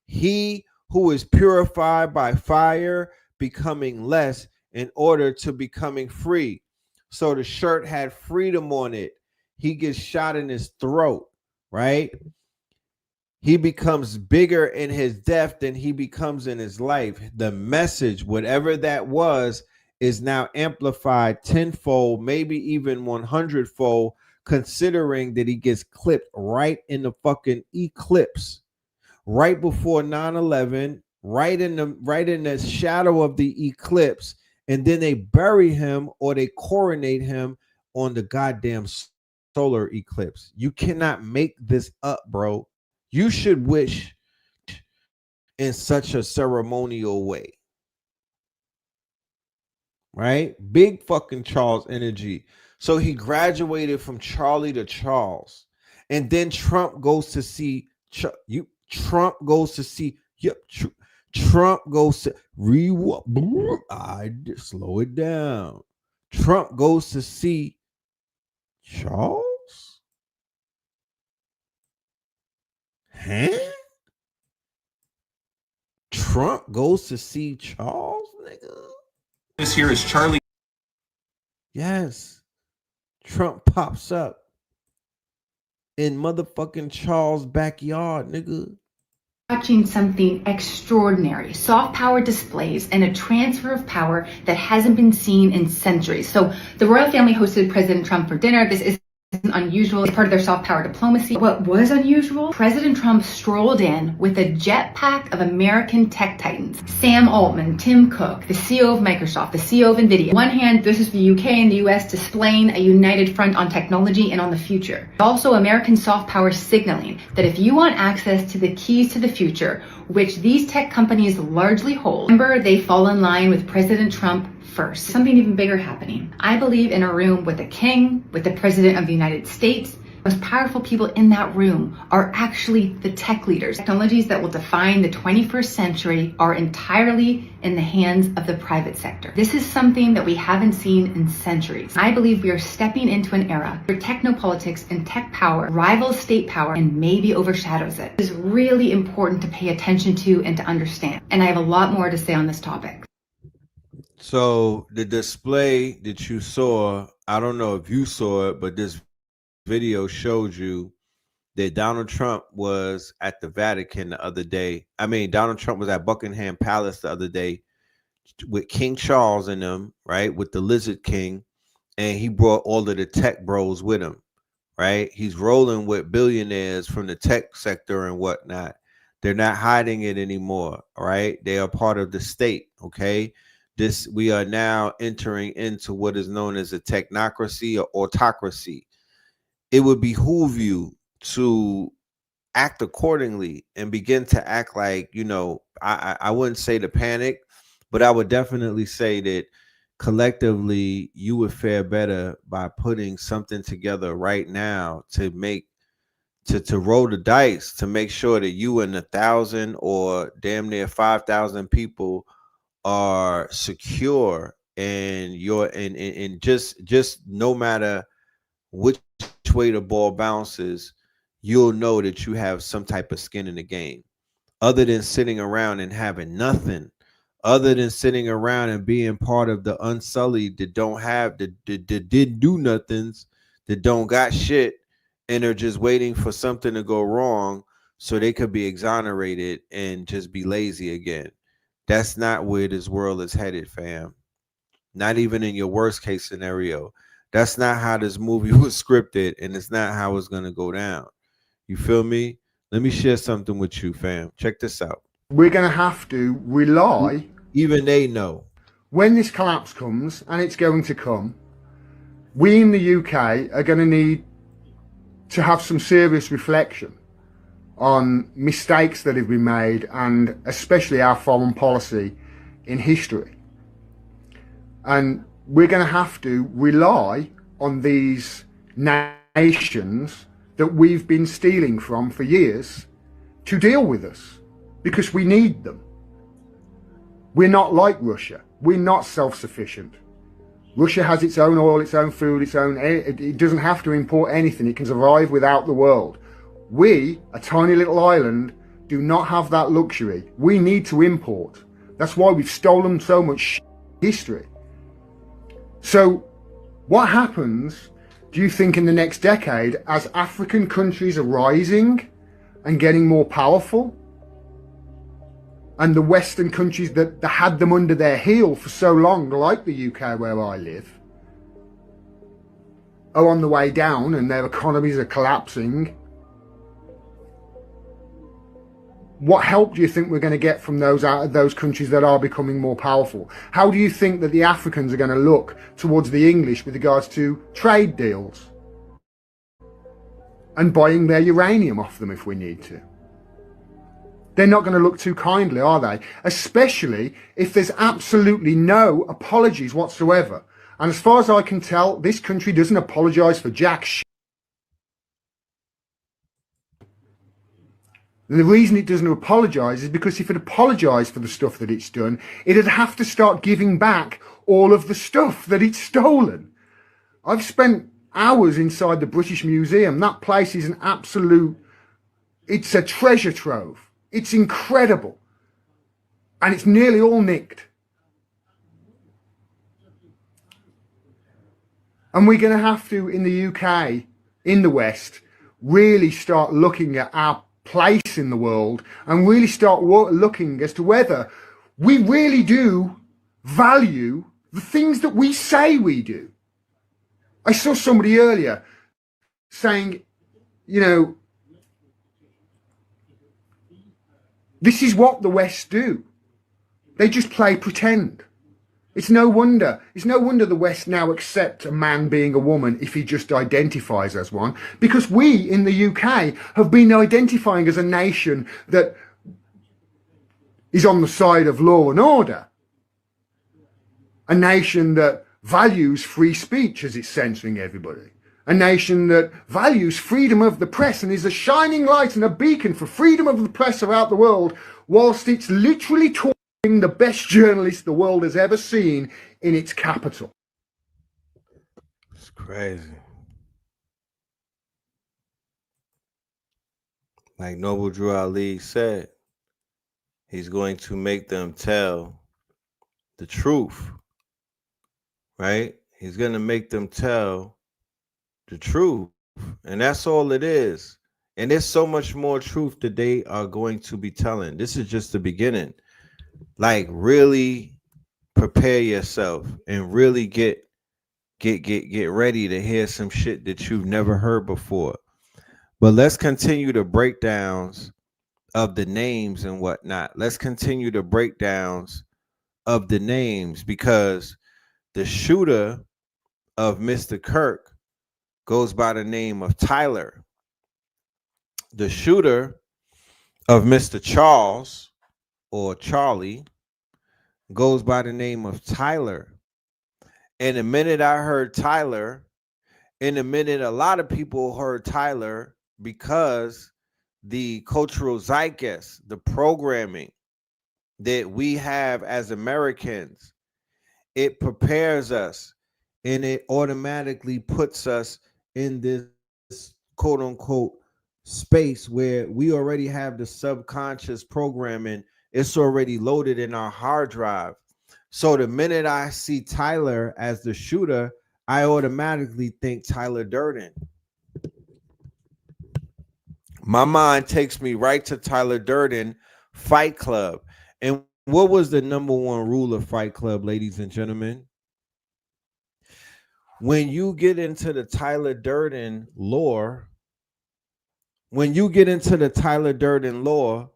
He who is purified by fire, becoming less in order to becoming free. So the shirt had freedom on it. He gets shot in his throat, right? He becomes bigger in his death than he becomes in his life. The message, whatever that was, is now amplified tenfold, maybe even 100-fold, considering that he gets clipped right in the fucking eclipse, right before 9/11, right in the shadow of the eclipse, and then they bury him or they coronate him on the goddamn solar eclipse. You cannot make this up, bro. You should wish in such a ceremonial way, right? Big fucking Charles energy. So he graduated from Charlie to Charles, and then Trump goes to see Trump goes to see. Yep, Trump goes to I slow it down. Trump goes to see Charles. Huh? Trump goes to see Charles, nigga. This here is Charlie. Yes. Trump pops up in motherfucking Charles' backyard, nigga. Watching something extraordinary, soft power displays and a transfer of power that hasn't been seen in centuries. So the royal family hosted President Trump for dinner. This isn't unusual. It's part of their soft power diplomacy. What was unusual? President Trump strolled in with a jetpack of American tech titans. Sam Altman, Tim Cook, the CEO of Microsoft, the CEO of NVIDIA. On one hand, this is the UK and the US displaying a united front on technology and on the future. Also, American soft power signaling that if you want access to the keys to the future, which these tech companies largely hold, remember they fall in line with President Trump first. Something even bigger happening. I believe in a room with a king, with the President of the United States. The most powerful people in that room are actually the tech leaders. Technologies that will define the 21st century are entirely in the hands of the private sector. This is something that we haven't seen in centuries. I believe we are stepping into an era where technopolitics and tech power rivals state power and maybe overshadows it. It is really important to pay attention to and to understand. And I have a lot more to say on this topic. So the display that you saw, I don't know if you saw it, but this video showed you that Donald Trump was at the Vatican the other day. I mean, Donald Trump was at Buckingham Palace the other day with King Charles and them, right? With the Lizard King. And he brought all of the tech bros with him, right? He's rolling with billionaires from the tech sector and whatnot. They're not hiding it anymore, right? They are part of the state, okay? We are now entering into what is known as a technocracy or autocracy. It would behoove you to act accordingly and begin to act like, I wouldn't say to panic, but I would definitely say that collectively you would fare better by putting something together right now to roll the dice, to make sure that you and 1,000 or damn near 5,000 people are secure, and just no matter which way the ball bounces, you'll know that you have some type of skin in the game, other than sitting around and having nothing, other than sitting around and being part of the unsullied that don't have that did do nothings, that don't got shit, and are just waiting for something to go wrong so they could be exonerated and just be lazy again. That's not where this world is headed, fam. Not even in your worst case scenario. That's not how this movie was scripted, and it's not how it's going to go down. You feel me? Let me share something with you, fam. Check this out. We're going to have to rely, even they know, when this collapse comes, and it's going to come, we in the UK are going to need to have some serious reflection on mistakes that have been made, and especially our foreign policy in history. And we're going to have to rely on these nations that we've been stealing from for years to deal with us, because we need them. We're not like Russia. We're not self-sufficient. Russia has its own oil, its own food, its own... It doesn't have to import anything. It can survive without the world. We, a tiny little island, do not have that luxury. We need to import. That's why we've stolen so much history. So what happens, do you think, in the next decade as African countries are rising and getting more powerful, and the Western countries that had them under their heel for so long, like the UK where I live, are on the way down and their economies are collapsing? What help do you think we're going to get from those countries that are becoming more powerful? How do you think that the Africans are going to look towards the English with regards to trade deals and buying their uranium off them if we need to? They're not going to look too kindly, are they? Especially if there's absolutely no apologies whatsoever. And as far as I can tell, this country doesn't apologise for jack shit. And the reason it doesn't apologise is because if it apologised for the stuff that it's done, it'd have to start giving back all of the stuff that it's stolen. I've spent hours inside the British Museum. That place is an absolute... It's a treasure trove. It's incredible. And it's nearly all nicked. And we're going to have to, in the UK, in the West, really start looking at our place in the world and really start looking as to whether we really do value the things that we say we do. I saw somebody earlier saying, you know, this is what the West do. They just play pretend. It's no wonder the West now accept a man being a woman if he just identifies as one, because we in the UK have been identifying as a nation that is on the side of law and order. A nation that values free speech as it's censoring everybody. A nation that values freedom of the press and is a shining light and a beacon for freedom of the press throughout the world, whilst it's literally torturing the best journalists the world has ever seen in its capital. It's crazy. Like Noble Drew Ali said, he's going to make them tell the truth, right? He's going to make them tell the truth, and that's all it is. And there's so much more truth that they are going to be telling. This is just the beginning. Like, really prepare yourself and really get ready to hear some shit that you've never heard before. But let's continue the breakdowns of the names and whatnot. Let's continue the breakdowns of the names, because the shooter of Mr. KIRK goes by the name of Tyler. The shooter of Mr. Charles, or Charlie, goes by the name of Tyler. And the minute I heard Tyler, in a minute a lot of people heard Tyler, because the cultural zeitgeist, the programming that we have as Americans, it prepares us and it automatically puts us in this quote unquote space where we already have the subconscious programming. It's already loaded in our hard drive. So the minute I see Tyler as the shooter, I automatically think Tyler Durden. My mind takes me right to Tyler Durden Fight Club. And what was the number one rule of Fight Club, ladies and gentlemen? When you get into the Tyler Durden lore, when you get into the Tyler Durden lore,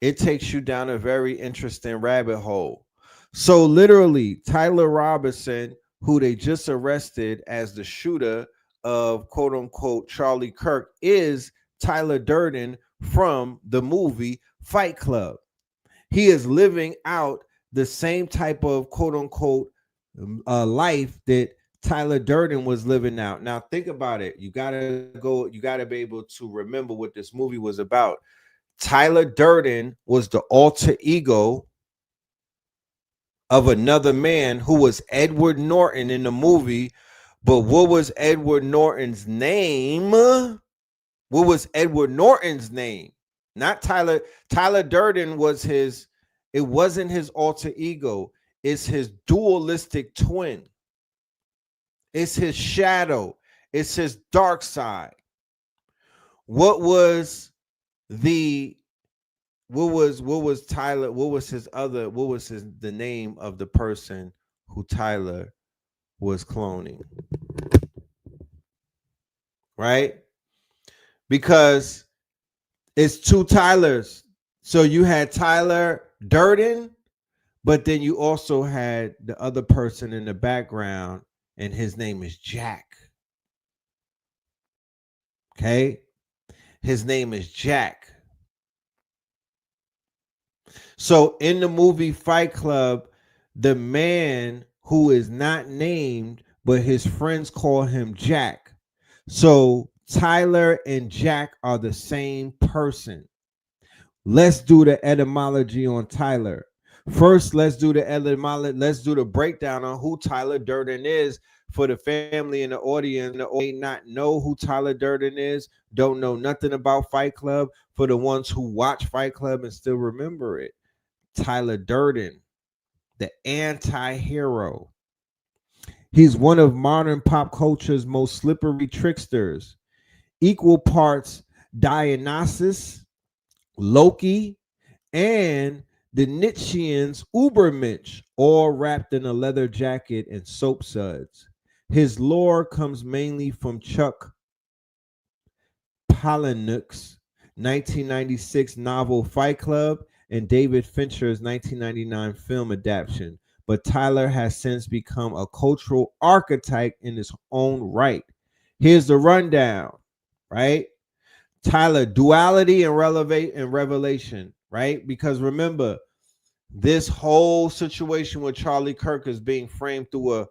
it takes you down a very interesting rabbit hole. So literally, Tyler Robinson, who they just arrested as the shooter of quote unquote Charlie Kirk, is Tyler Durden from the movie Fight Club. He is living out the same type of quote unquote life that Tyler Durden was living out. Now think about it. You gotta be able to remember what this movie was about. Tyler Durden was the alter ego of another man who was Edward Norton in the movie. But what was Edward Norton's name? What was Edward Norton's name? Not Tyler. Tyler Durden was his, it wasn't his alter ego. It's his dualistic twin. It's his shadow. It's his dark side. What was the Tyler? What was the name of the person who Tyler was cloning? Right? Because it's two Tylers. So you had Tyler Durden, but then you also had the other person in the background, and his name is Jack. Okay? His name is Jack. So in the movie Fight Club, the man who is not named, but his friends call him Jack. So Tyler and Jack are the same person. Let's do the etymology on Tyler. First, let's do the etymology. Let's do the breakdown on who Tyler Durden is for the family and the audience. That may not know who Tyler Durden is, don't know nothing about Fight Club. For the ones who watch Fight Club and still remember it, Tyler Durden, the anti-hero. He's one of modern pop culture's most slippery tricksters. Equal parts Dionysus, Loki, and the Nietzschean's Ubermensch, all wrapped in a leather jacket and soap suds. His lore comes mainly from Chuck Palahniuk's 1996 novel Fight Club and David Fincher's 1999 film adaptation, but Tyler has since become a cultural archetype in his own right. Here's the rundown, right? Tyler, duality and revelation, right? Because remember, this whole situation with Charlie Kirk is being framed through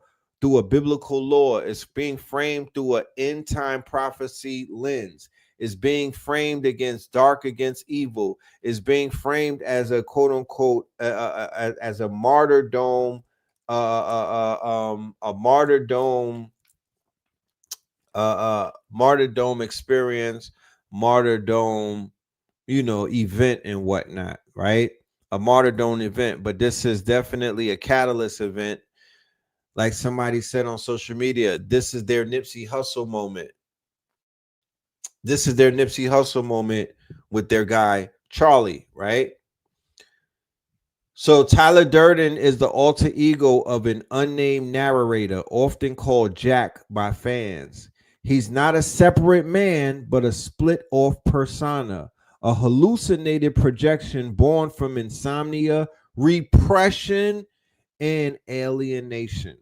a biblical lore. It's being framed through an end time prophecy lens. Is being framed against dark, against evil. Is being framed as a quote unquote as a martyrdom, martyrdom experience, martyrdom, event and whatnot, right? A martyrdom event, but this is definitely a catalyst event. Like somebody said on social media, this is their Nipsey Hussle moment. This is their Nipsey Hussle moment with their guy, Charlie, right? So Tyler Durden is the alter ego of an unnamed narrator, often called Jack by fans. He's not a separate man, but a split-off persona, a hallucinated projection born from insomnia, repression, and alienation.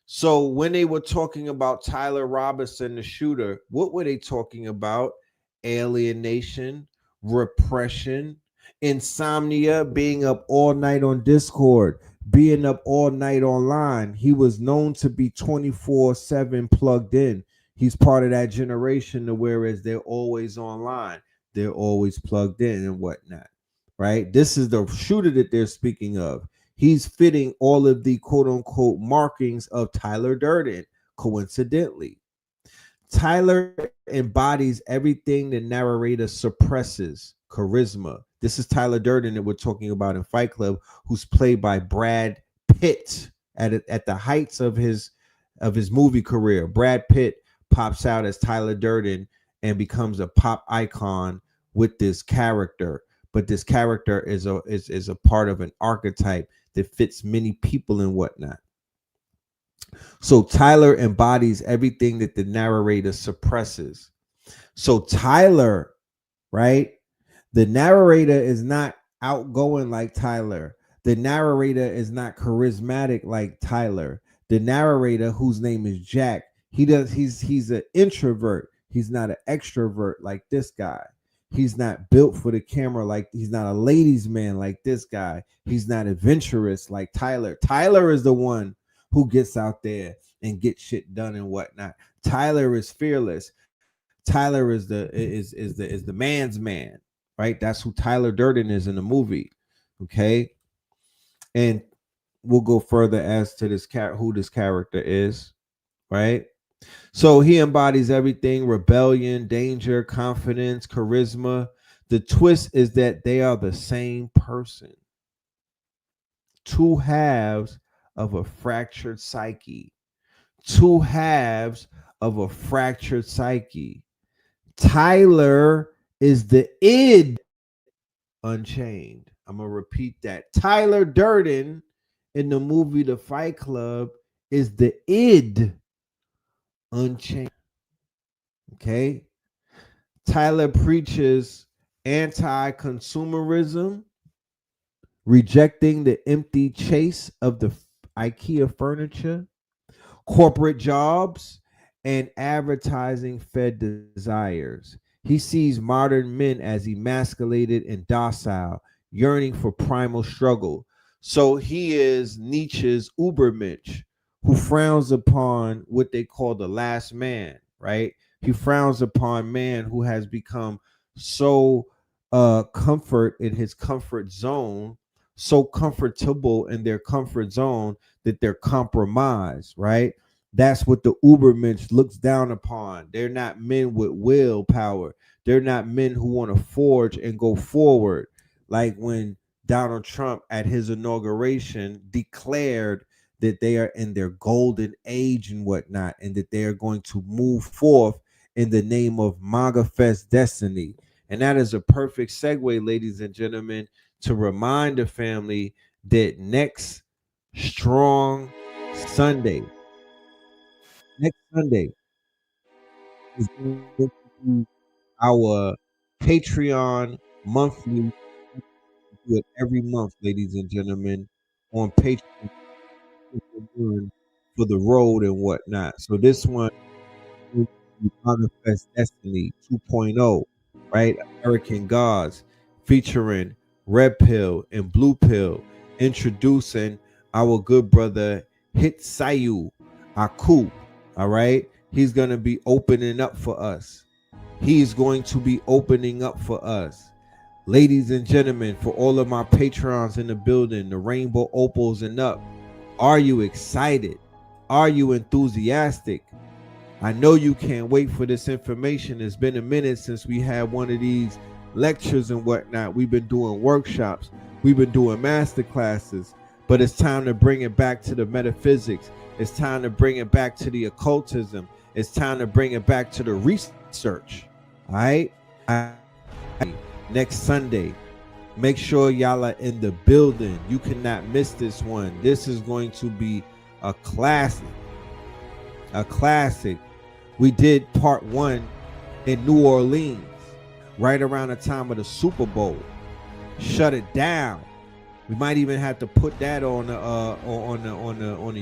So when they were talking about Tyler Robinson, the shooter, what were they talking about? Alienation, repression, insomnia, being up all night on Discord, being up all night online. He was known to be 24/7 plugged in. He's part of that generation to whereas they're always online, they're always plugged in and whatnot, right? This is the shooter that they're speaking of. He's fitting all of the quote unquote markings of Tyler Durden, coincidentally. Tyler embodies everything the narrator suppresses: charisma. This is Tyler Durden that we're talking about in Fight Club, who's played by Brad Pitt at the heights of his movie career. Brad Pitt pops out as Tyler Durden and becomes a pop icon with this character. But this character is a part of an archetype that fits many people and whatnot. So Tyler embodies everything that the narrator suppresses. So Tyler, right? The narrator is not outgoing like Tyler. The narrator is not charismatic like Tyler. The narrator, whose name is Jack, he's an introvert. He's not an extrovert like this guy. He's not built for the camera like he's not a ladies' man like this guy. He's not adventurous like Tyler. Tyler is the one who gets out there and gets shit done and whatnot. Tyler is fearless. Tyler is the man's man, right? That's who Tyler Durden is in the movie. Okay. And we'll go further as to this who this character is, right? So he embodies everything: rebellion, danger, confidence, charisma. The twist is that they are the same person. Two halves of a fractured psyche. Two halves of a fractured psyche. Tyler is the id unchained. I'm going to repeat that. Tyler Durden in the movie The Fight Club is the id unchained. Okay. Tyler preaches anti-consumerism, rejecting the empty chase of the IKEA furniture, corporate jobs, and advertising fed desires. He sees modern men as emasculated and docile, yearning for primal struggle. So he is Nietzsche's Ubermensch, who frowns upon what they call the last man, right? He frowns upon man who has become so comfort in his comfort zone, so comfortable in their comfort zone that they're compromised, right? That's what the Ubermensch looks down upon. They're not men with willpower. They're not men who want to forge and go forward. Like when Donald Trump at his inauguration declared that they are in their golden age and whatnot, and that they are going to move forth in the name of MAGA Fest Destiny. And that is a perfect segue, ladies and gentlemen, to remind the family that next Strong Sunday, next Sunday is going to be our Patreon monthly. We do it every month, ladies and gentlemen, on Patreon for the road and whatnot. So this one is Manifest Destiny 2.0, right? American Gods, featuring Red Pill and Blue Pill, introducing our good brother Hitsayu Aku. All right, he's gonna be opening up for us. He's going to be opening up for us, ladies and gentlemen. For all of my patrons in the building, the Rainbow Opals and up, are you excited? Are you enthusiastic? I know you can't wait for this information. It's been a minute since we had one of these lectures and whatnot. We've been doing workshops, we've been doing master classes, but it's time to bring it back to the metaphysics. It's time to bring it back to the occultism. It's time to bring it back to the research. All right. Next Sunday, make sure y'all are in the building. You cannot miss this one. This is going to be a classic. A classic. We did part 1 in New Orleans right around the time of the Super Bowl. Shut it down. We might even have to put that on the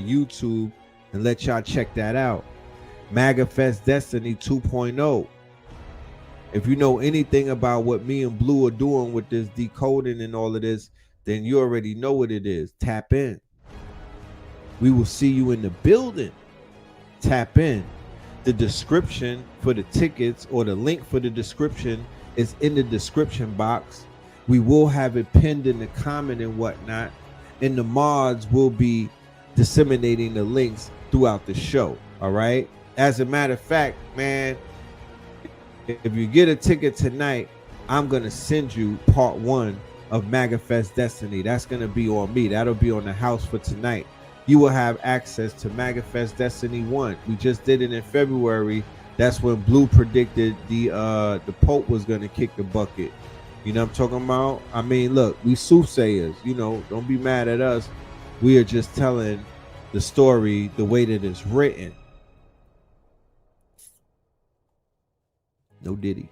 YouTube and let y'all check that out. MAGA Fest Destiny 2.0. If you know anything about what me and Blue are doing with this decoding and all of this, then you already know what it is. Tap in. We will see you in the building. Tap in. The description for the tickets, or the link for the description, is in the description box. We will have it pinned in the comment and whatnot, and the mods will be disseminating the links throughout the show. All right. As a matter of fact, man, if you get a ticket tonight, I'm gonna send you part 1 of MAGA Fest Destiny. That's gonna be on me. That'll be on the house for tonight. You will have access to MAGA Fest Destiny 1. We just did it in February. That's when Blue predicted the Pope was gonna kick the bucket. You know what I'm talking about? I mean, look, we soothsayers, you know, don't be mad at us. We are just telling the story the way that it's written. No Diddy.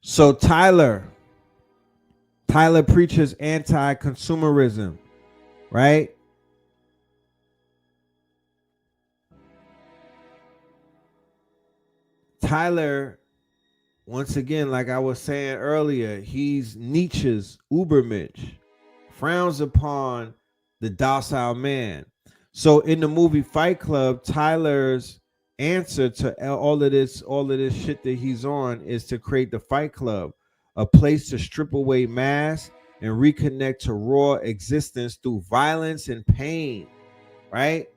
So Tyler preaches anti-consumerism, right? Tyler, once again, like I was saying earlier, he's Nietzsche's Ubermensch, frowns upon the docile man. So in the movie Fight Club, Tyler's answer to all of this shit that he's on is to create the Fight Club, a place to strip away masks and reconnect to raw existence through violence and pain, right?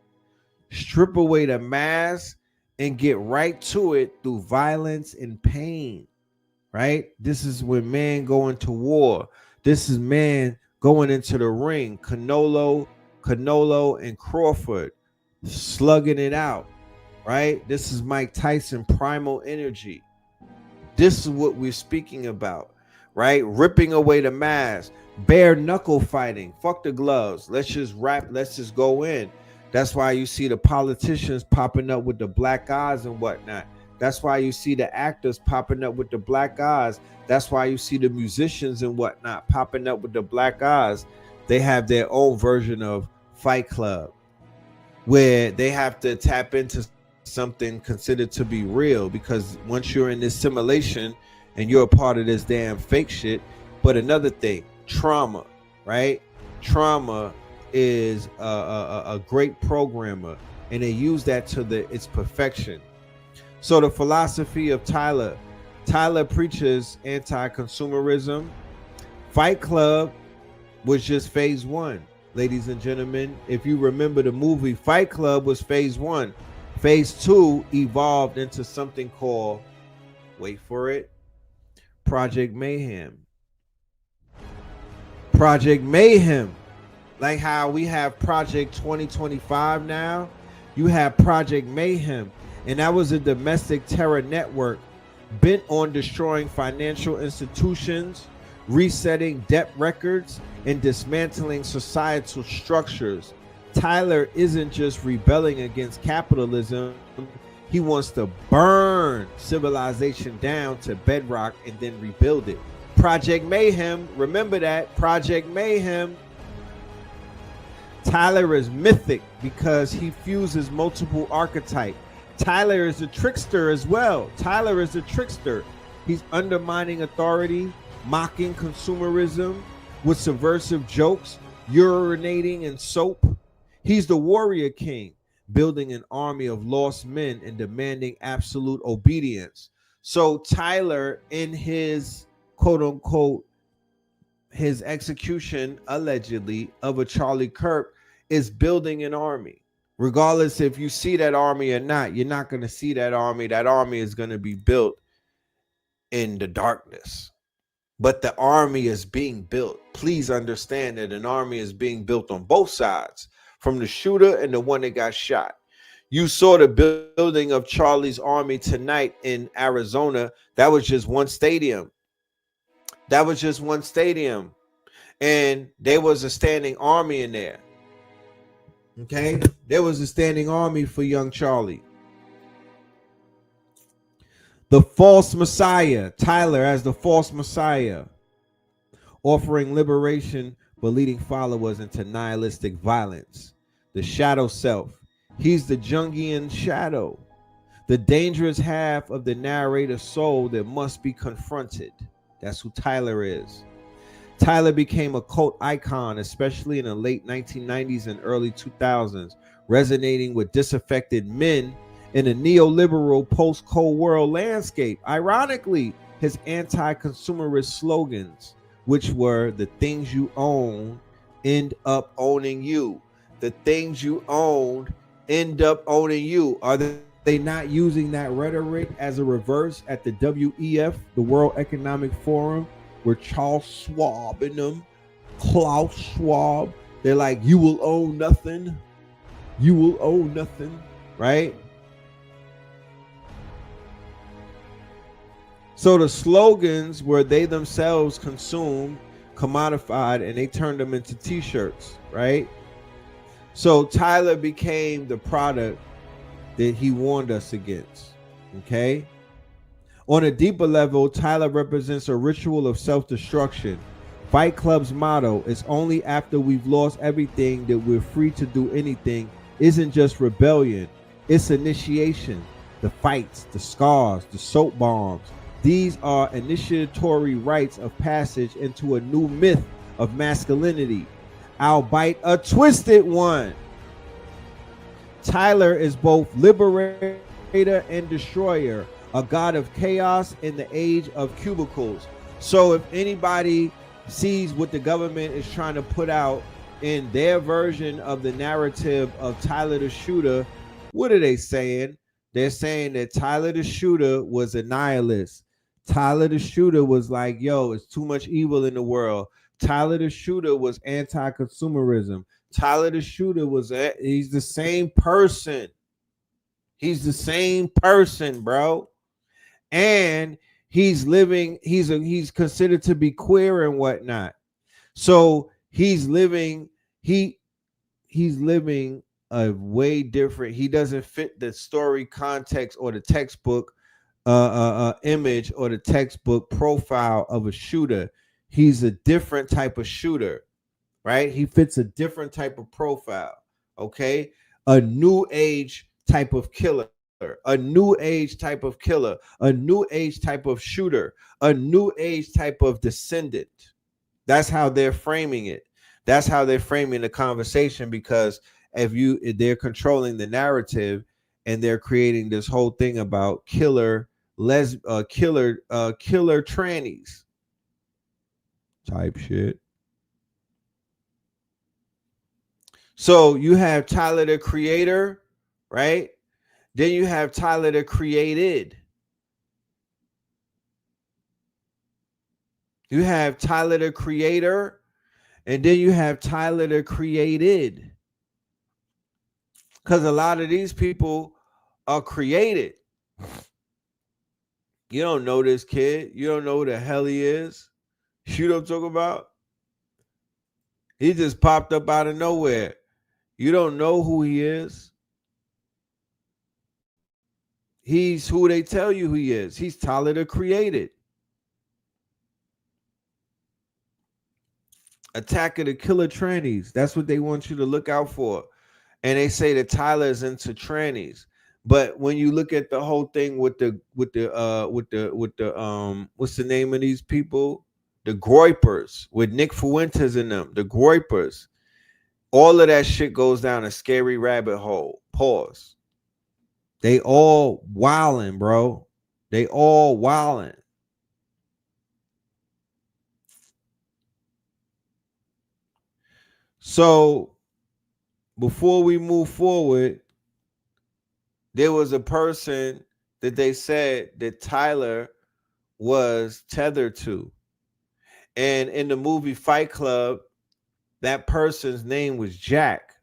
Strip away the mask and get right to it through violence and pain, right? This is when man going to war. This is man going into the ring. Canelo and Crawford slugging it out, right? This is Mike Tyson, primal energy. This is what we're speaking about, right? Ripping away the mask, bare knuckle fighting. Fuck the gloves. Let's just rap. Let's just go in. That's why you see the politicians popping up with the black eyes and whatnot. That's why you see the actors popping up with the black eyes. That's why you see the musicians and whatnot popping up with the black eyes. They have their own version of Fight Club where they have to tap into something considered to be real, because once you're in this simulation and you're a part of this damn fake shit. But another thing, trauma, right? Trauma is a great programmer, and they use that to its perfection. So the philosophy of Tyler preaches anti-consumerism. Fight Club was just phase one, ladies and gentlemen. If you remember the movie, Fight Club was phase one. Phase two evolved into something called, wait for it, Project Mayhem. Project Mayhem. Like how we have Project 2025 now, you have Project Mayhem. And that was a domestic terror network bent on destroying financial institutions, resetting debt records, and dismantling societal structures. Tyler isn't just rebelling against capitalism. He wants to burn civilization down to bedrock and then rebuild it. Project Mayhem, remember that, Project Mayhem. Tyler is mythic because he fuses multiple archetypes. Tyler is a trickster as well. Tyler is a trickster. He's undermining authority, mocking consumerism with subversive jokes, urinating in soap. He's the warrior king, building an army of lost men and demanding absolute obedience. So Tyler, in his quote unquote, his execution allegedly of a Charlie Kirk, is building an army. Regardless if you see that army or not, you're not going to see that army. That army is going to be built in the darkness. But the army is being built. Please understand that an army is being built on both sides, from the shooter and the one that got shot. You saw the building of Charlie's army tonight in Arizona. That was just one stadium. That was just one stadium. And there was a standing army in there. Okay? There was a standing army for young Charlie. The false messiah, Tyler as the false messiah, offering liberation but leading followers into nihilistic violence. The shadow self, he's the Jungian shadow, the dangerous half of the narrator's soul that must be confronted. That's who Tyler is. Tyler became a cult icon, especially in the late 1990s and early 2000s, resonating with disaffected men in a neoliberal post-Cold War landscape. Ironically, his anti-consumerist slogans, which were "the things you own end up owning you. The things you own end up owning you." Are they not using that rhetoric as a reverse at the WEF, the World Economic Forum, where Charles Schwab and them, Klaus Schwab, they're like, you will own nothing. You will own nothing, right? So the slogans were they themselves consumed, commodified, and they turned them into t-shirts, right? So Tyler became the product that he warned us against. Okay? On a deeper level, Tyler represents a ritual of self-destruction. Fight Club's motto, "It's only after we've lost everything that we're free to do anything," isn't just rebellion, it's initiation. The fights, the scars, the soap bombs, these are initiatory rites of passage into a new myth of masculinity, albeit a twisted one. Tyler is both liberator and destroyer, a god of chaos in the age of cubicles. So if anybody sees what the government is trying to put out in their version of the narrative of Tyler the Shooter, what are they saying? They're saying that Tyler the Shooter was a nihilist. Tyler the Shooter was like, yo, it's too much evil in the world. Tyler the Shooter was anti-consumerism. Tyler the Shooter was, he's the same person. He's the same person, bro. And he's living, he's considered to be queer and whatnot. So he's living a way different. He doesn't fit the story context or the textbook image or the textbook profile of a shooter. He's a different type of shooter, right? He fits a different type of profile. Okay, a new age type of killer, a new age type of killer, a new age type of shooter, a new age type of descendant. That's how they're framing it. That's how they're framing the conversation, because they're controlling the narrative and they're creating this whole thing about killer trannies type shit. So you have Tyler the Creator, right? Then you have Tyler the Created. You have Tyler the Creator, and then you have Tyler the Created. Because a lot of these people are created. You don't know this kid. You don't know who the hell he is. You know what I'm talking about? He just popped up out of nowhere. You don't know who he is. He's who they tell you he is. He's Tyler the Created. Attack of the Killer Trannies. That's what they want you to look out for. And they say that Tyler is into trannies. But when you look at the whole thing with the what's the name of these people? The Groypers, with Nick Fuentes in them, the Groypers. All of that shit goes down a scary rabbit hole. Pause. They all wildin', bro. They all wildin'. So before we move forward, there was a person that they said that Tyler was tethered to. And in the movie Fight Club, that person's name was Jack.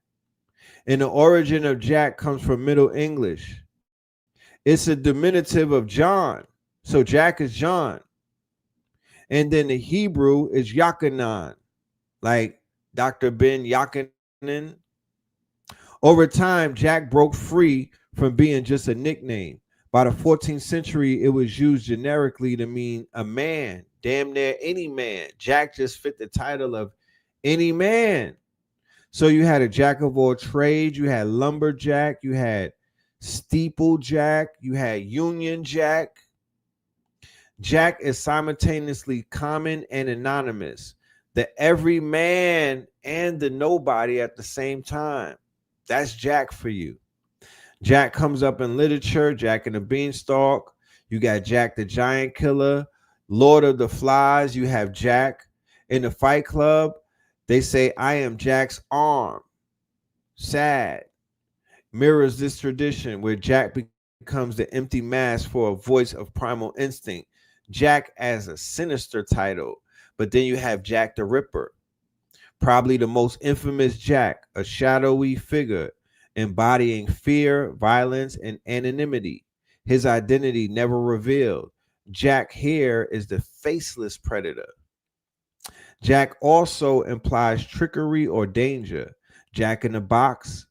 And the origin of Jack comes from Middle English. It's a diminutive of John. So Jack is John. And then the Hebrew is Yachanan, like Dr. Ben Yachanan. Over time, Jack broke free from being just a nickname. By the 14th century, it was used generically to mean a man, damn near any man. Jack just fit the title of any man. So you had a jack of all trades, you had lumberjack, you had steeplejack, you had union jack. Jack is simultaneously common and anonymous, the everyman and the nobody at the same time. That's Jack for you. Jack comes up in literature, Jack and the Beanstalk. You got Jack the Giant Killer, Lord of the Flies. You have Jack in the Fight Club. They say, I am Jack's arm. Sad. Mirrors this tradition where Jack becomes the empty mask for a voice of primal instinct. Jack as a sinister title. But then you have Jack the Ripper. Probably the most infamous Jack, a shadowy figure embodying fear, violence, and anonymity. His identity never revealed. Jack here is the faceless predator. Jack also implies trickery or danger. Jack in the Box,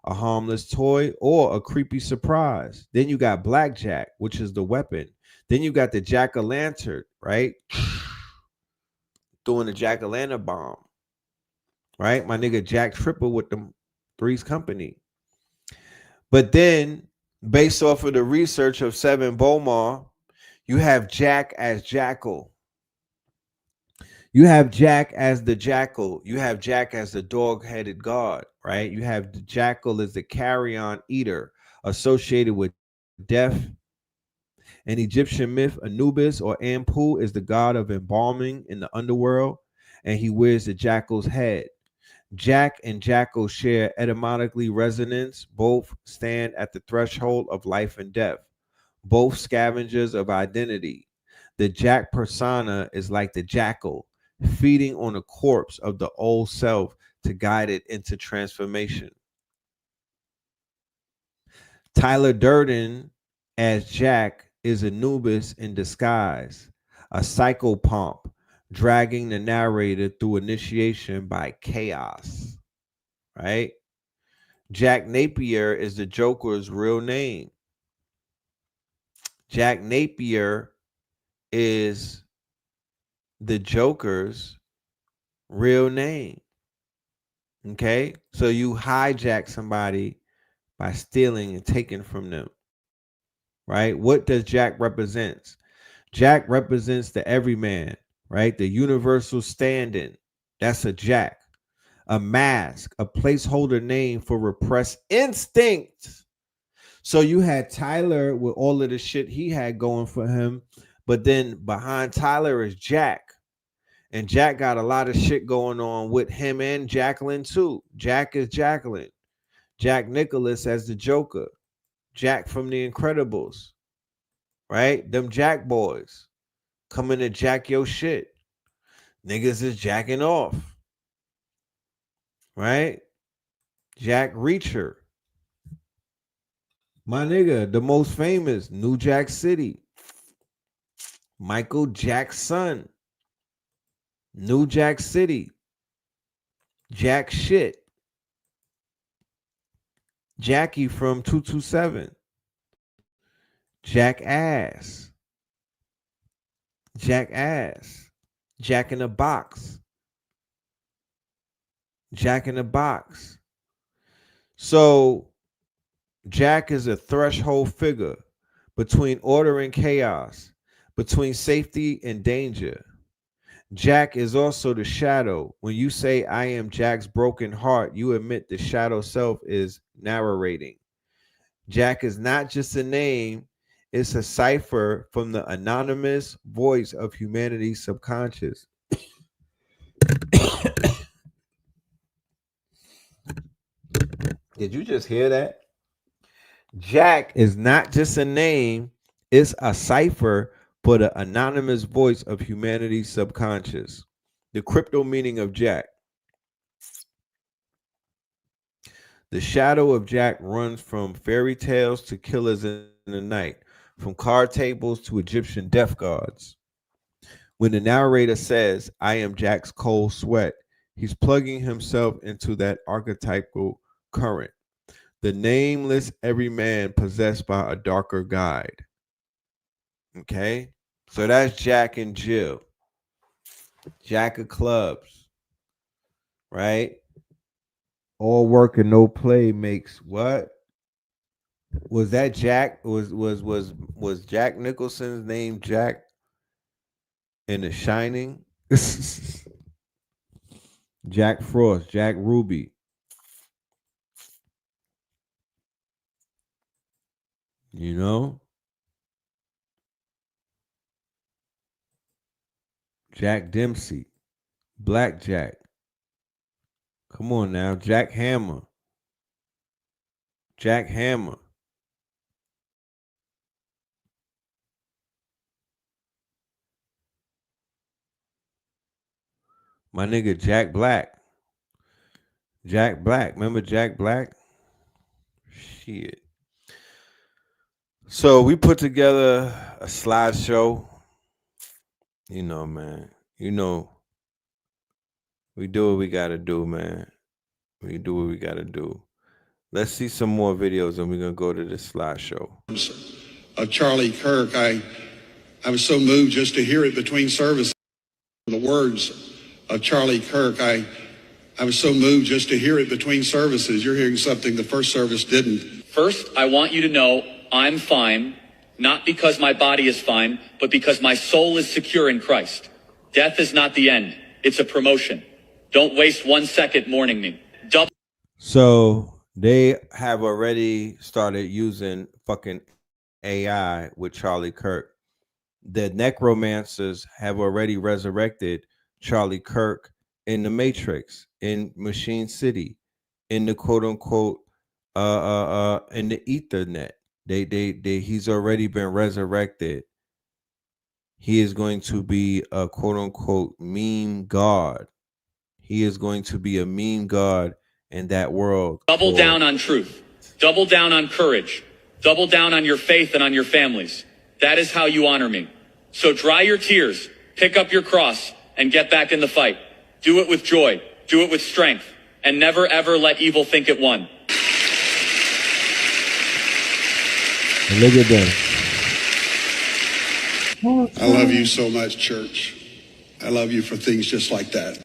a harmless toy, or a creepy surprise. Then you got blackjack, which is the weapon. Then you got the jack-o'-lantern, right? Doing the jack-o'-lantern bomb, right? My nigga Jack Tripper with the Three's Company. But then, based off of the research of Seven Bomar, you have Jack as Jackal. You have Jack as the Jackal. You have Jack as the dog-headed god, right? You have the Jackal as the carrion eater associated with death. In Egyptian myth, Anubis or Anpu is the god of embalming in the underworld, and he wears the jackal's head. Jack and Jackal share etymologically resonance. Both stand at the threshold of life and death. Both scavengers of identity. The Jack persona is like the jackal, feeding on the corpse of the old self to guide it into transformation. Tyler Durden as Jack is Anubis in disguise, a psychopomp dragging the narrator through initiation by chaos, right? Jack Napier is the Joker's real name. Jack Napier is the Joker's real name. Okay? So you hijack somebody by stealing and taking from them. Right? What does Jack represent? Jack represents the everyman, right? The universal stand-in. That's a Jack. A mask, a placeholder name for repressed instincts. So you had Tyler with all of the shit he had going for him, but then behind Tyler is Jack. And Jack got a lot of shit going on with him and Jacqueline too. Jack is Jacqueline. Jack Nicholas as the Joker. Jack from The Incredibles. Right? Them Jack boys coming to jack your shit. Niggas is jacking off. Right? Jack Reacher. My nigga, the most famous, New Jack City. Michael Jackson. New Jack City. Jack shit. Jackie from 227. Jackass. Jackass. Jack in the Box. Jack in the Box. So Jack is a threshold figure between order and chaos, between safety and danger. Jack is also the shadow. When you say, I am Jack's broken heart, you admit the shadow self is narrating. Jack is not just a name, it's a cipher from the anonymous voice of humanity's subconscious. Did you just hear that? Jack is not just a name, it's a cipher for the anonymous voice of humanity's subconscious. The crypto meaning of Jack. The shadow of Jack runs from fairy tales to killers in the night, from card tables to Egyptian death gods. When the narrator says, I am Jack's cold sweat, he's plugging himself into that archetypal current. The nameless everyman possessed by a darker guide. Okay? So that's Jack and Jill. Jack of clubs. Right? All work and no play makes what? Was that Jack? Was Jack Nicholson's name Jack in The Shining? Jack Frost, Jack Ruby. You know? Jack Dempsey. Blackjack. Come on now. Jack Hammer. Jack Hammer. My nigga Jack Black. Jack Black. Remember Jack Black? Shit. So we put together a slideshow. You know, man. You know, we do what we gotta do, man. We do what we gotta do. Let's see some more videos and we're going to go to this slideshow. Of Charlie Kirk, I was so moved just to hear it between services. The words of Charlie Kirk, I was so moved just to hear it between services. You're hearing something the first service didn't. First, I want you to know I'm fine, not because my body is fine, but because my soul is secure in Christ. Death is not the end. It's a promotion. Don't waste 1 second mourning me. So they have already started using fucking AI with Charlie Kirk. The necromancers have already resurrected Charlie Kirk in the Matrix, in Machine City, in the quote unquote in the Ethernet. He's already been resurrected. He is going to be a quote unquote meme god. He is going to be a meme god in that world. Double down on truth. Double down on courage. Double down on your faith and on your families. That is how you honor me. So dry your tears, pick up your cross, and get back in the fight. Do it with joy. Do it with strength. And never ever let evil think it won. Look at them. I love you so much, church. I love you for things just like that.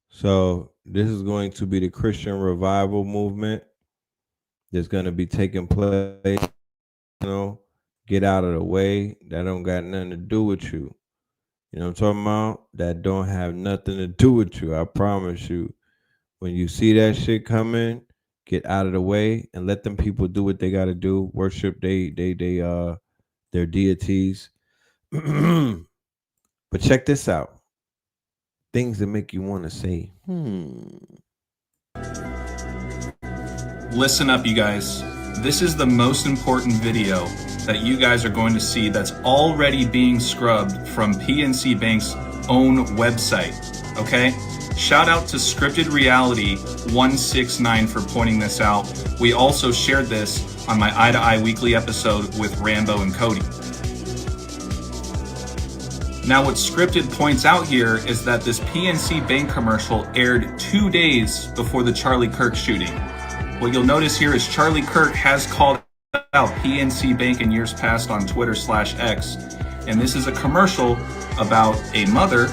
So this is going to be the Christian revival movement that's going to be taking place. You know, get out of the way. That don't got nothing to do with you. You know what I'm talking about? That don't have nothing to do with you. I promise you. When you see that shit coming, get out of the way and let them people do what they got to do. Worship their deities. But check this out. Things that make you want to say, Listen up, you guys. This is the most important video that you guys are going to see that's already being scrubbed from PNC Bank's own website, okay? Shout out to Scripted Reality 169 for pointing this out. We also shared this on my Eye to Eye weekly episode with Rambo and Cody. Now, what Scripted points out here is that this PNC Bank commercial aired 2 days before the Charlie Kirk shooting. What you'll notice here is Charlie Kirk has called out PNC Bank in years past on Twitter/X, and this is a commercial about a mother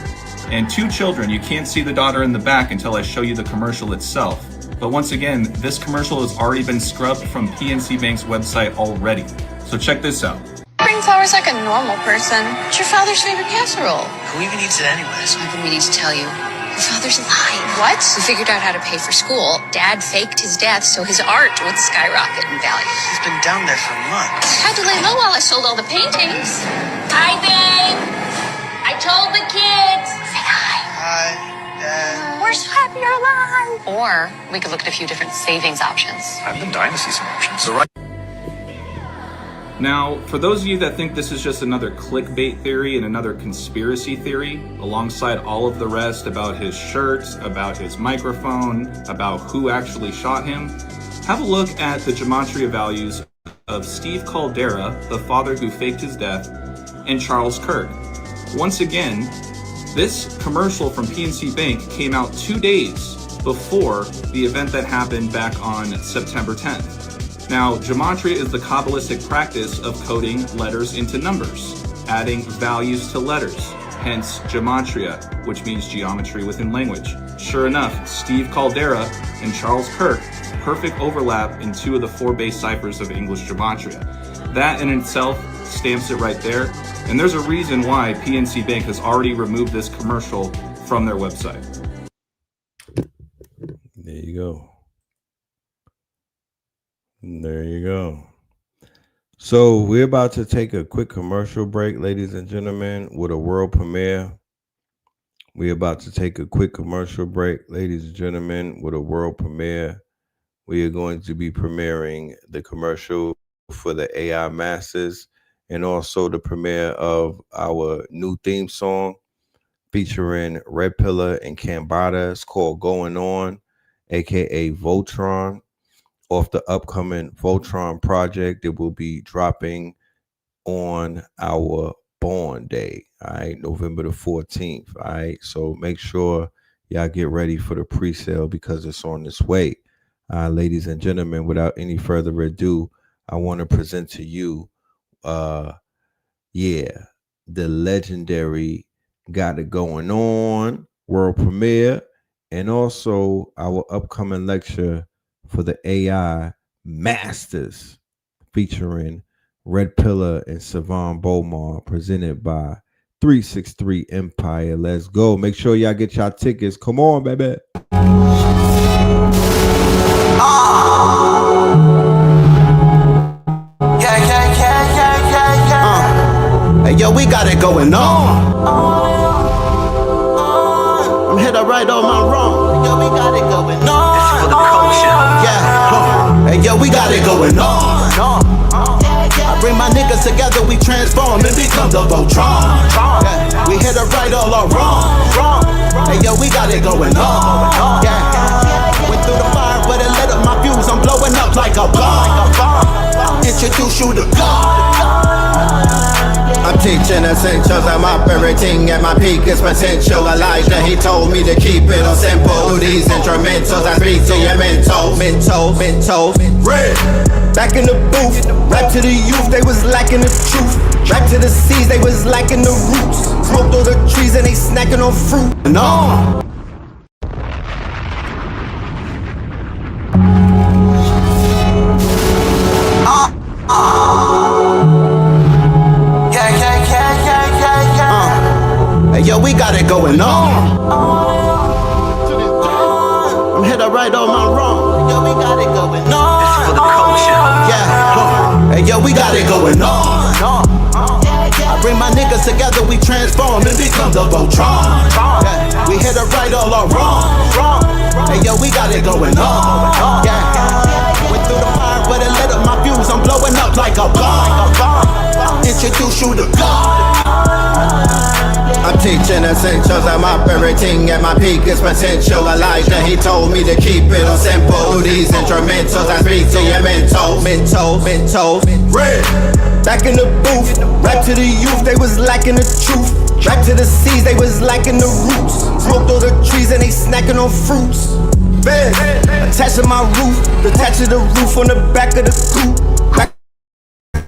and 2 children. You can't see the daughter in the back until I show you the commercial itself. But once again, this commercial has already been scrubbed from PNC Bank's website already. So check this out. Bring flowers like a normal person. It's your father's favorite casserole. Who even eats it anyways? I've been meaning to tell you. Your father's alive. What? We figured out how to pay for school. Dad faked his death so his art would skyrocket in value. He's been down there for months. Had to lay low while I sold all the paintings. Hi, babe. I told the kids. Say hi. Hi, Dad. We're so happy you're alive. Or we could look at a few different savings options. I've been dying to see some options. So right. Now, for those of you that think this is just another clickbait theory and another conspiracy theory, alongside all of the rest about his shirts, about his microphone, about who actually shot him, have a look at the gematria values of Steve Caldera, the father who faked his death, and Charles Kirk. Once again, this commercial from PNC Bank came out 2 days before the event that happened back on September 10th. Now, gematria is the Kabbalistic practice of coding letters into numbers, adding values to letters, hence gematria, which means geometry within language. Sure enough, Steve Caldera and Charles Kirk, perfect overlap in 2 of the 4 base ciphers of English gematria. That in itself stamps it right there, and there's a reason why PNC Bank has already removed this commercial from their website. There you go. There you go. So we're about to take a quick commercial break, ladies and gentlemen, with a world premiere. We're about to take a quick commercial break, ladies and gentlemen, with a world premiere. We are going to be premiering the commercial for the AI Masters and also the premiere of our new theme song featuring Red Pillar and Cambada. It's called Going On, aka Voltron. Off the upcoming Voltron project that will be dropping on our Born Day, all right, November the 14th, all right? So make sure y'all get ready for the pre-sale because it's on its way, Ladies and gentlemen, without any further ado, I want to present to you, the legendary Got It Going On world premiere, and also our upcoming lecture for the AI Masters, featuring Red Pillar and Savon Beaumont, presented by 363 Empire. Let's go. Make sure y'all get y'all tickets. Come on, baby. Hey, yo, we got it going on. I'm hit or right on my wrong. Yo, we got it going on. This is for the culture. Yeah. Hey, yo, we got it going on. I bring my niggas together, we transform and become the Voltron. Yeah. We hit or right all our wrong. Hey, yo, we got it going on. Yeah. Went through the fire, but it lit up my fuse. I'm blowing up like a bomb. Introduce you to God. I'm teaching essentials, I'm operating at my peakest potential. Elijah, he told me to keep it on simple. Through these instrumentals, I speak to your mental. Red. Back in the booth, rap to the youth, they was lacking the truth. Rap to the seas, they was lacking the roots. Smoked all the trees and they snacking on fruit. No. Hey, yo, we got it going on. I'm hit or right on my wrong. Yo, we got it going on. This is for the culture. Yeah. Hey, yo, we got it going on. I bring my niggas together, we transform and become the Voltron. Yeah. We hit or right all our wrong. Hey, yo, we got it going on. Yeah. Went through the fire, but it lit up my fuse. I'm blowing up like a bomb. Introduce you to God. I'm teaching essentials, I'm operating at my peakest potential. Elijah, he told me to keep it on simple. Through these instrumentals, I speak to your mental. Red. Back in the booth, rap to the youth, they was lacking the truth. Rap to the seas, they was lacking the roots. Smoked all the trees and they snacking on fruits. Bed, attached to my roof, detached to the roof on the back of the coupe.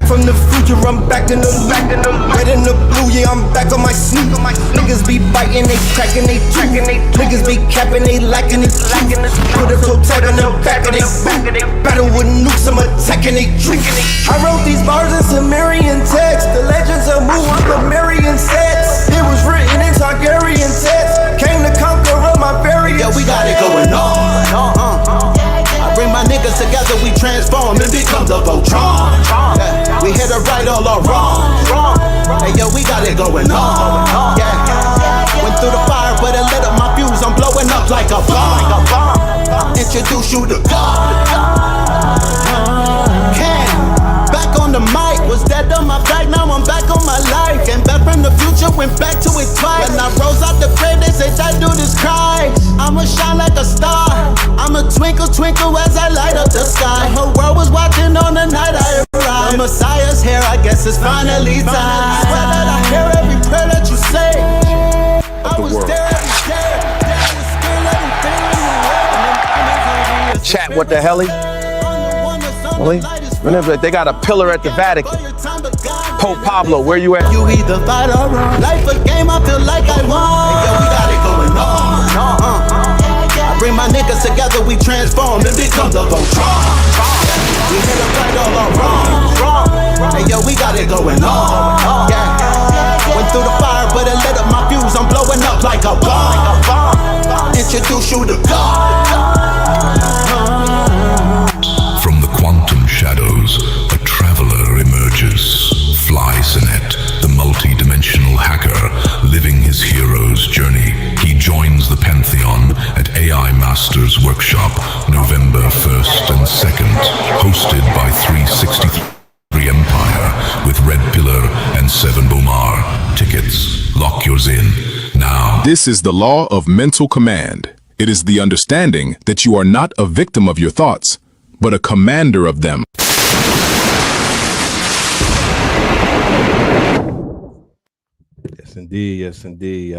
From the future, I'm back in the red and the blue, yeah, I'm back on my sneak. Niggas be biting, they cracking, they tracking, niggas be capping, they lacking, they truth. Put a toe tag on the back of they boot. Battle with nukes, I'm attacking, they truth. I wrote these bars in Sumerian text. The legends of Mu, I'm the Marian sets. It was written in Targaryen text. Came to conquer all my variants. Yeah, we got it going on. I bring my niggas together, we transform and become the Voltron. Yeah. We hit or right all our wrong. Hey, yo, we got it going on. Yeah. Went through the fire, but it lit up my fuse. I'm blowing up like a bomb. Introduce you to God. Back on the mic, was dead on my back, now I'm back on my life. Came back from the future, went back to it twice. When I rose out the grave, they say that dude is Christ. I'ma shine like a star, I'ma twinkle, twinkle as I light up the sky. The whole world was watching on the night I arrived. The Messiah's here, I guess it's finally time. I swear that I hear every prayer that you say. I was there every day, I was still everything. Chat, what the helly? Really? Remember, they got a pillar at the Vatican. Pope Pablo, where you at? You either fight or run. Life a game, I feel like I won. Hey, yo, we got it going on. I bring my niggas together, we transform and become the Voltron. We hit or right all our wrong. Hey, yo, we got it going on. Yeah. Went through the fire, but it lit up my fuse. I'm blowing up like a bomb. Introduce you to God. From the quantum shadows, a traveler emerges. Fly Sinet, the multi-dimensional hacker, living his hero's journey. He joins the Pantheon at AI Masters Workshop, November 1st and 2nd, hosted by 363 Empire, with Red Pillar and Seven Bomar. Tickets, lock yours in, now. This is the law of mental command. It is the understanding that you are not a victim of your thoughts, but a commander of them. Yes, indeed.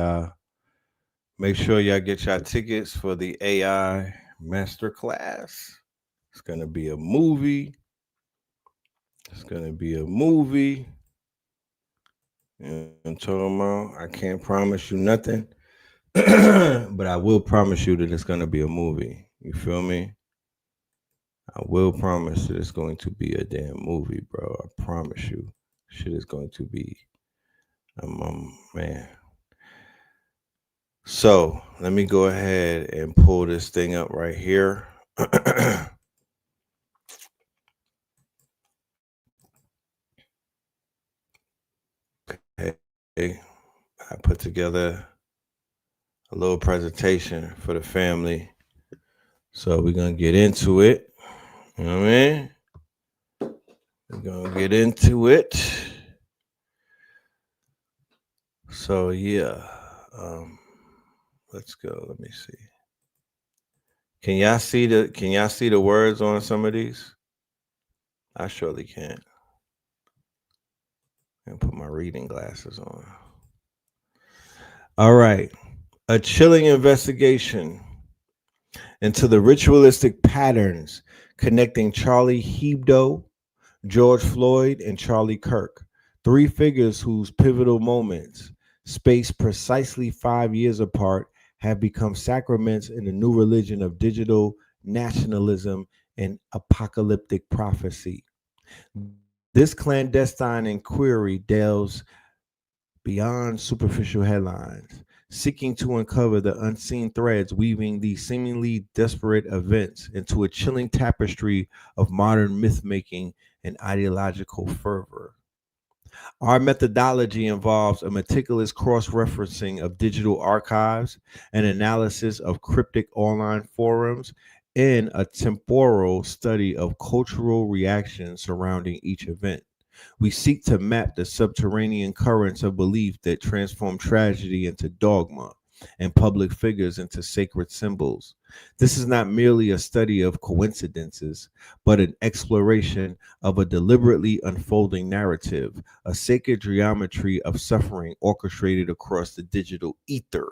Make sure y'all get y'all tickets for the AI Masterclass. It's gonna be a movie. It's gonna be a movie. You know what I'm talking about? I can't promise you nothing, but I will promise you that it's gonna be a movie. You feel me? I will promise that it's going to be a damn movie, bro. I promise you, shit is going to be, man. So let me go ahead and pull this thing up right here. Okay, I put together a little presentation for the family. So we're gonna get into it. You know what I mean? We're gonna get into it. So yeah. Let's go. Let me see. Can y'all see the words on some of these? I surely can. And put my reading glasses on. All right. A chilling investigation into the ritualistic patterns connecting Charlie Hebdo, George Floyd, and Charlie Kirk, three figures whose pivotal moments, spaced precisely 5 years apart, have become sacraments in the new religion of digital nationalism and apocalyptic prophecy. This clandestine inquiry delves beyond superficial headlines, seeking to uncover the unseen threads weaving these seemingly desperate events into a chilling tapestry of modern myth-making and ideological fervor. Our methodology involves a meticulous cross-referencing of digital archives, an analysis of cryptic online forums, and a temporal study of cultural reactions surrounding each event. We seek to map the subterranean currents of belief that transform tragedy into dogma and public figures into sacred symbols. This is not merely a study of coincidences, but an exploration of a deliberately unfolding narrative, a sacred geometry of suffering orchestrated across the digital ether.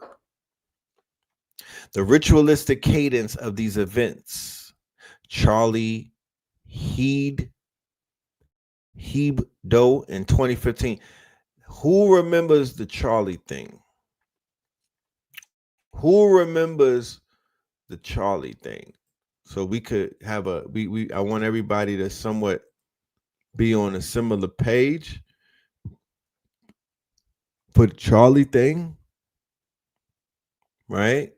The ritualistic cadence of these events, Charlie Hebdo in 2015. Who remembers the Charlie thing? Who remembers the Charlie thing? So we could have I want everybody to somewhat be on a similar page for the Charlie thing, right?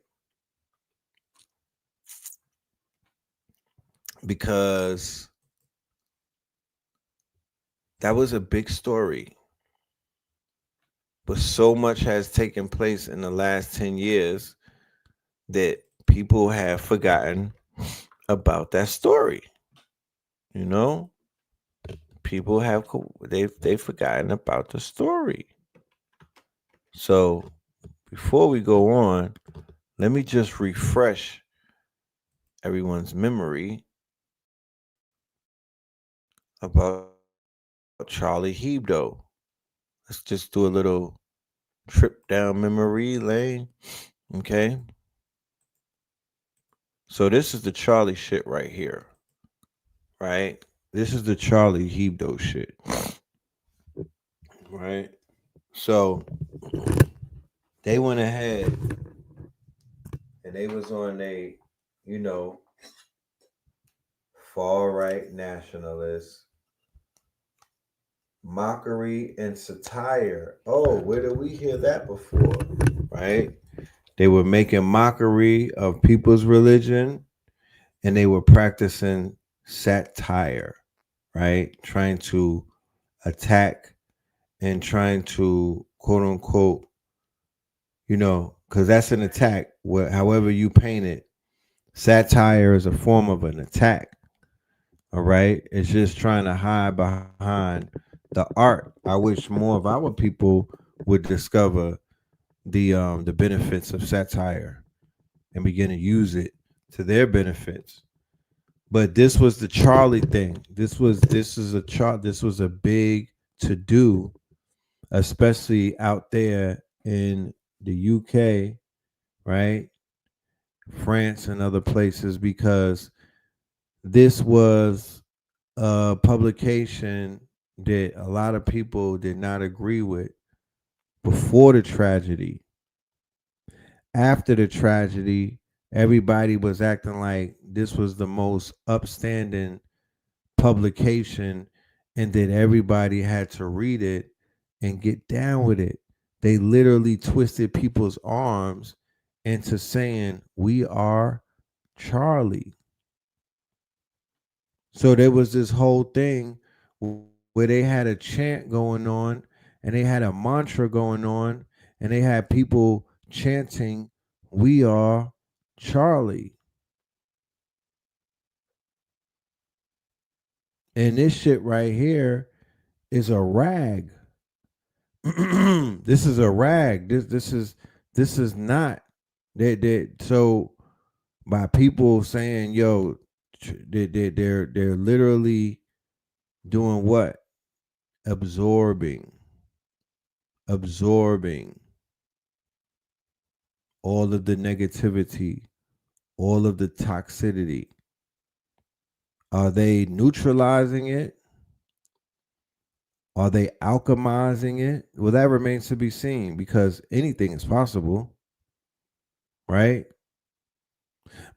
Because that was a big story. But so much has taken place in the last 10 years that people have forgotten about that story. You know? People have they've forgotten about the story. So before we go on, let me just refresh everyone's memory about Charlie Hebdo. Let's just do a little trip down memory lane. Okay. So this is the Charlie shit right here. Right? This is the Charlie Hebdo shit. Right? So they went ahead and they was on a, far right nationalist mockery and satire. Oh, where did we hear that before? Right? They were making mockery of people's religion and they were practicing satire, right? Trying to attack and trying to quote unquote, because that's an attack. However you paint it, satire is a form of an attack. All right. It's just trying to hide behind the art. I wish more of our people would discover the benefits of satire and begin to use it to their benefits. But this was the Charlie thing. This was a big to do, especially out there in the UK, right? France and other places, because this was a publication that a lot of people did not agree with before the tragedy. After the tragedy, everybody was acting like this was the most upstanding publication and that everybody had to read it and get down with it. They literally twisted people's arms into saying, "We are Charlie." So there was this whole thing where they had a chant going on and they had a mantra going on and they had people chanting, "We are Charlie." And this shit right here is a rag. This is a rag. This is not so by people saying, yo, they're literally doing what? Absorbing all of the negativity, all of the toxicity. Are they neutralizing it? Are they alchemizing it? Well, that remains to be seen because anything is possible, right?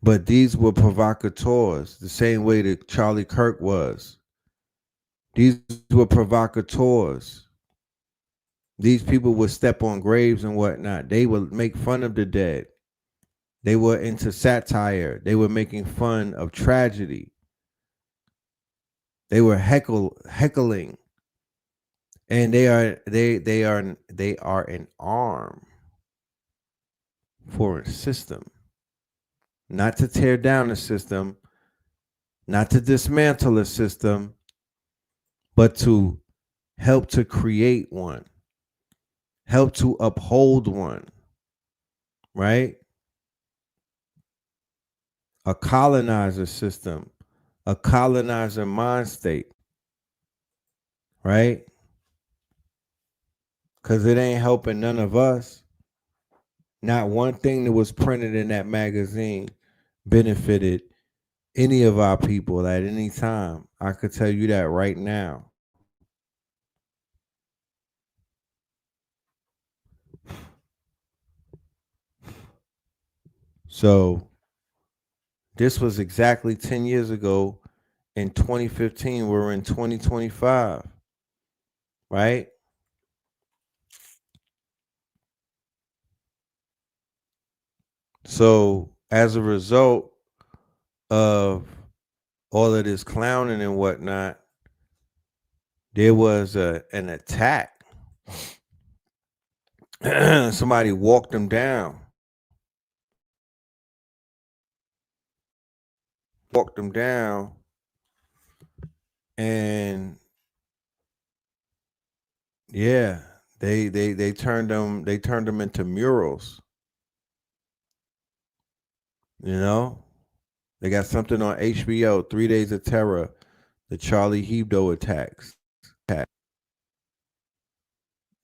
But these were provocateurs, the same way that Charlie Kirk was. These were provocateurs. These people would step on graves and whatnot. They would make fun of the dead. They were into satire. They were making fun of tragedy. They were heckling. And they are an arm for a system. Not to tear down a system, not to dismantle a system, but to help to create one, help to uphold one, right? A colonizer system, a colonizer mind state, right? Because it ain't helping none of us. Not one thing that was printed in that magazine benefited any of our people at any time. I could tell you that right now. So this was exactly 10 years ago in 2015. We're in 2025, right? So as a result of all of this clowning and whatnot, there was an attack. Somebody walked them down. And yeah, they turned them into murals. You know, they got something on HBO, 3 Days of Terror, the Charlie Hebdo attacks.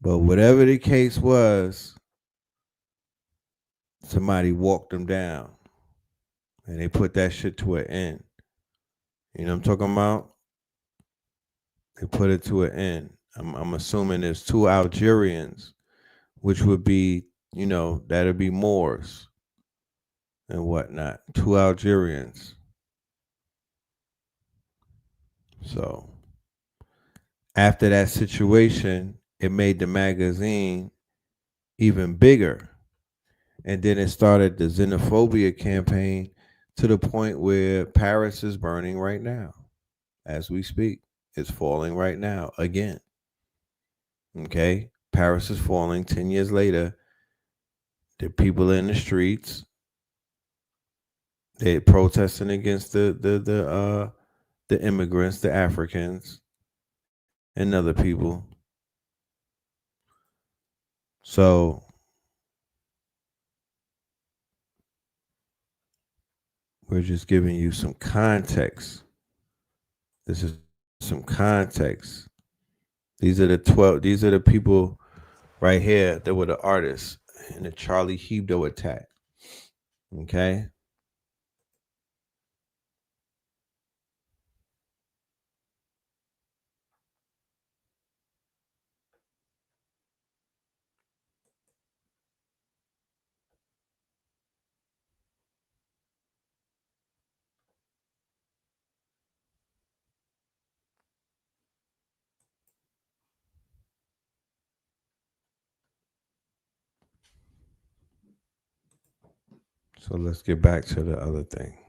But whatever the case was, somebody walked them down and they put that shit to an end. You know what I'm talking about? They put it to an end. I'm assuming there's 2 Algerians, which would be, you know, that'd be Moors and whatnot. 2 Algerians. So after that situation, it made the magazine even bigger. And then it started the xenophobia campaign to the point where Paris is burning right now. As we speak, it's falling right now again. Okay? Paris is falling 10 years later. The people in the streets, they're protesting against the immigrants, the Africans, and other people. So we're just giving you some context. This is some context. These are the people right here that were the artists in the Charlie Hebdo attack. Okay? So let's get back to the other thing.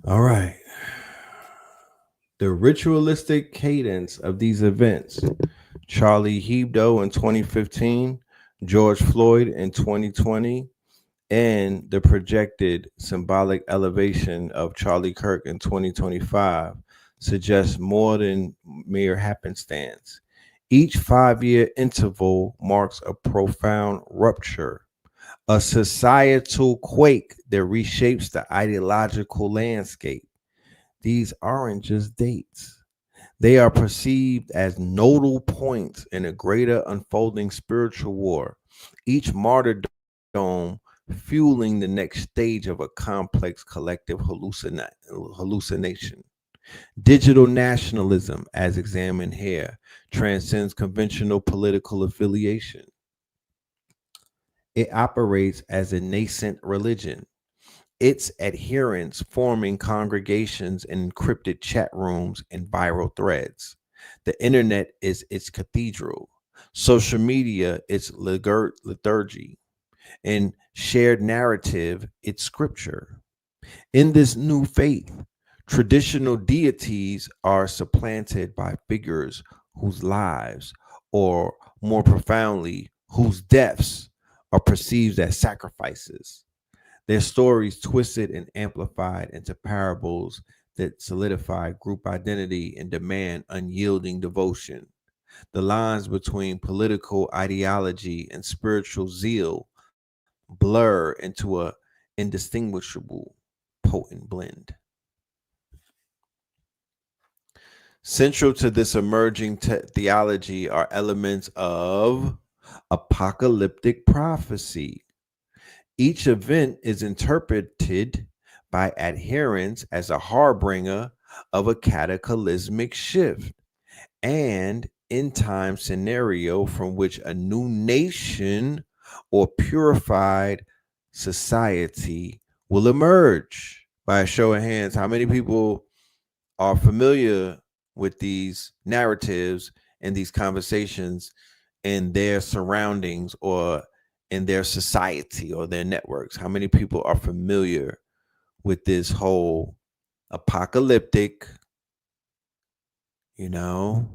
All right. The ritualistic cadence of these events: Charlie Hebdo in 2015, George Floyd in 2020, and the projected symbolic elevation of Charlie Kirk in 2025 suggests more than mere happenstance. Each 5-year interval marks a profound rupture, a societal quake that reshapes the ideological landscape. These aren't just dates. They are perceived as nodal points in a greater unfolding spiritual war, each martyrdom fueling the next stage of a complex collective hallucination. Digital nationalism, as examined here, transcends conventional political affiliation. It operates as a nascent religion, its adherents forming congregations in encrypted chat rooms and viral threads. The internet is its cathedral, social media its liturgy, and shared narrative its scripture. In this new faith, traditional deities are supplanted by figures whose lives, or more profoundly, whose deaths, are perceived as sacrifices. Their stories twisted and amplified into parables that solidify group identity and demand unyielding devotion. The lines between political ideology and spiritual zeal blur into a indistinguishable, potent blend. Central to this emerging theology are elements of apocalyptic prophecy. Each event is interpreted by adherents as a harbinger of a cataclysmic shift and end time scenario from which a new nation or purified society will emerge. By a show of hands, how many people are familiar with these narratives and these conversations in their surroundings or in their society or their networks? How many people are familiar with this whole apocalyptic, the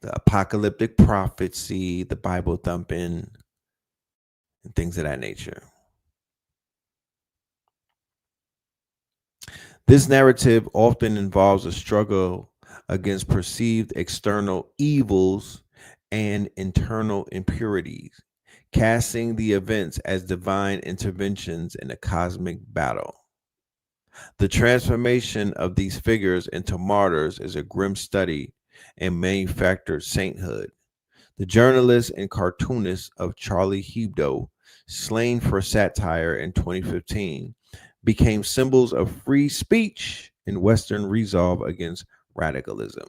apocalyptic prophecy, the Bible thumping, and things of that nature? This narrative often involves a struggle against perceived external evils and internal impurities, casting the events as divine interventions in a cosmic battle. The transformation of these figures into martyrs is a grim study in manufactured sainthood. The journalist and cartoonist of Charlie Hebdo, slain for satire in 2015, became symbols of free speech and Western resolve against radicalism.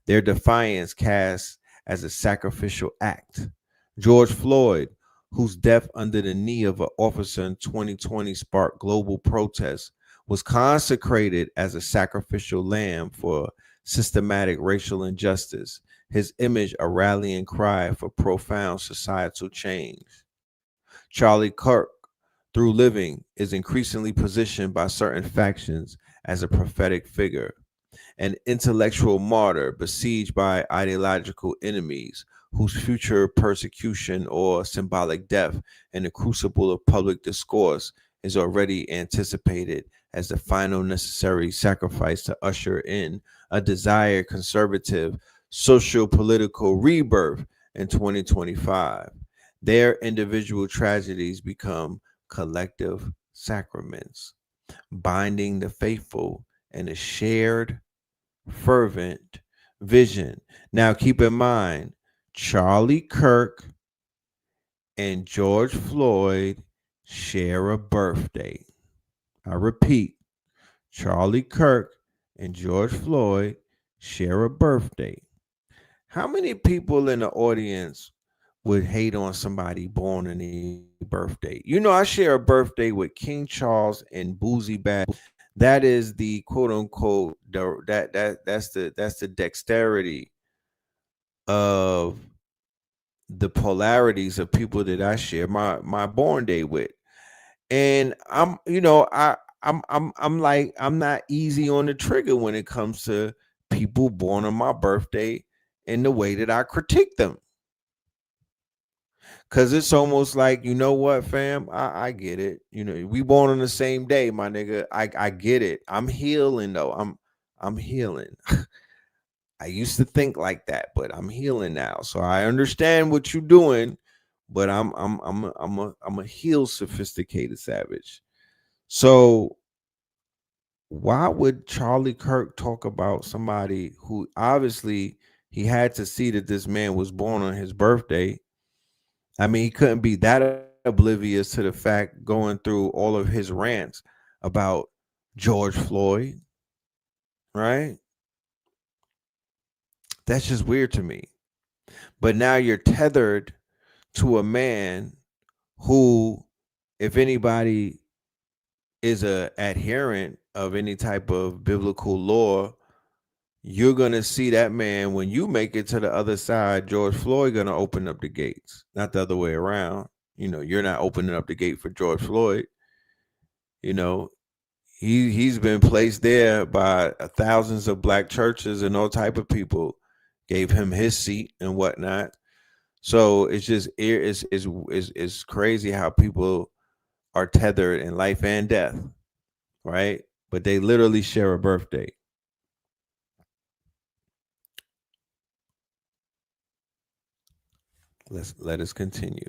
Their defiance cast as a sacrificial act. George Floyd, whose death under the knee of an officer in 2020 sparked global protests, was consecrated as a sacrificial lamb for systematic racial injustice, his image a rallying cry for profound societal change. Charlie Kirk, through living, is increasingly positioned by certain factions as a prophetic figure, an intellectual martyr besieged by ideological enemies whose future persecution or symbolic death in the crucible of public discourse is already anticipated as the final necessary sacrifice to usher in a desired conservative socio-political rebirth in 2025. Their individual tragedies become collective sacraments, binding the faithful in a shared, fervent vision. Now, keep in mind, Charlie Kirk and George Floyd share a birthday. I repeat, Charlie Kirk and George Floyd share a birthday, how many people in the audience would hate on somebody born in a birthday? You know, I share a birthday with King Charles and Boozy Bad. That is the quote unquote that's the dexterity of the polarities of people that I share my born day with. And I'm, you know, I'm like, I'm not easy on the trigger when it comes to people born on my birthday in the way that I critique them. Cause it's almost like, you know what, fam? I get it. You know, we born on the same day, my nigga. I get it. I'm healing though. I'm healing. I used to think like that, but I'm healing now. So I understand what you're doing, but I'm a heal sophisticated savage. So why would Charlie Kirk talk about somebody who obviously he had to see that this man was born on his birthday? I mean, he couldn't be that oblivious to the fact going through all of his rants about George Floyd, right? That's just weird to me. But now you're tethered to a man who, if anybody is a adherent of any type of biblical law, you're gonna see that man when you make it to the other side. George Floyd gonna open up the gates, not the other way around. You know, you're not opening up the gate for George Floyd. You know, he's been placed there by thousands of black churches and all type of people gave him his seat and whatnot. So it's just it's crazy how people are tethered in life and death, right? But they literally share a birthday. Let us continue.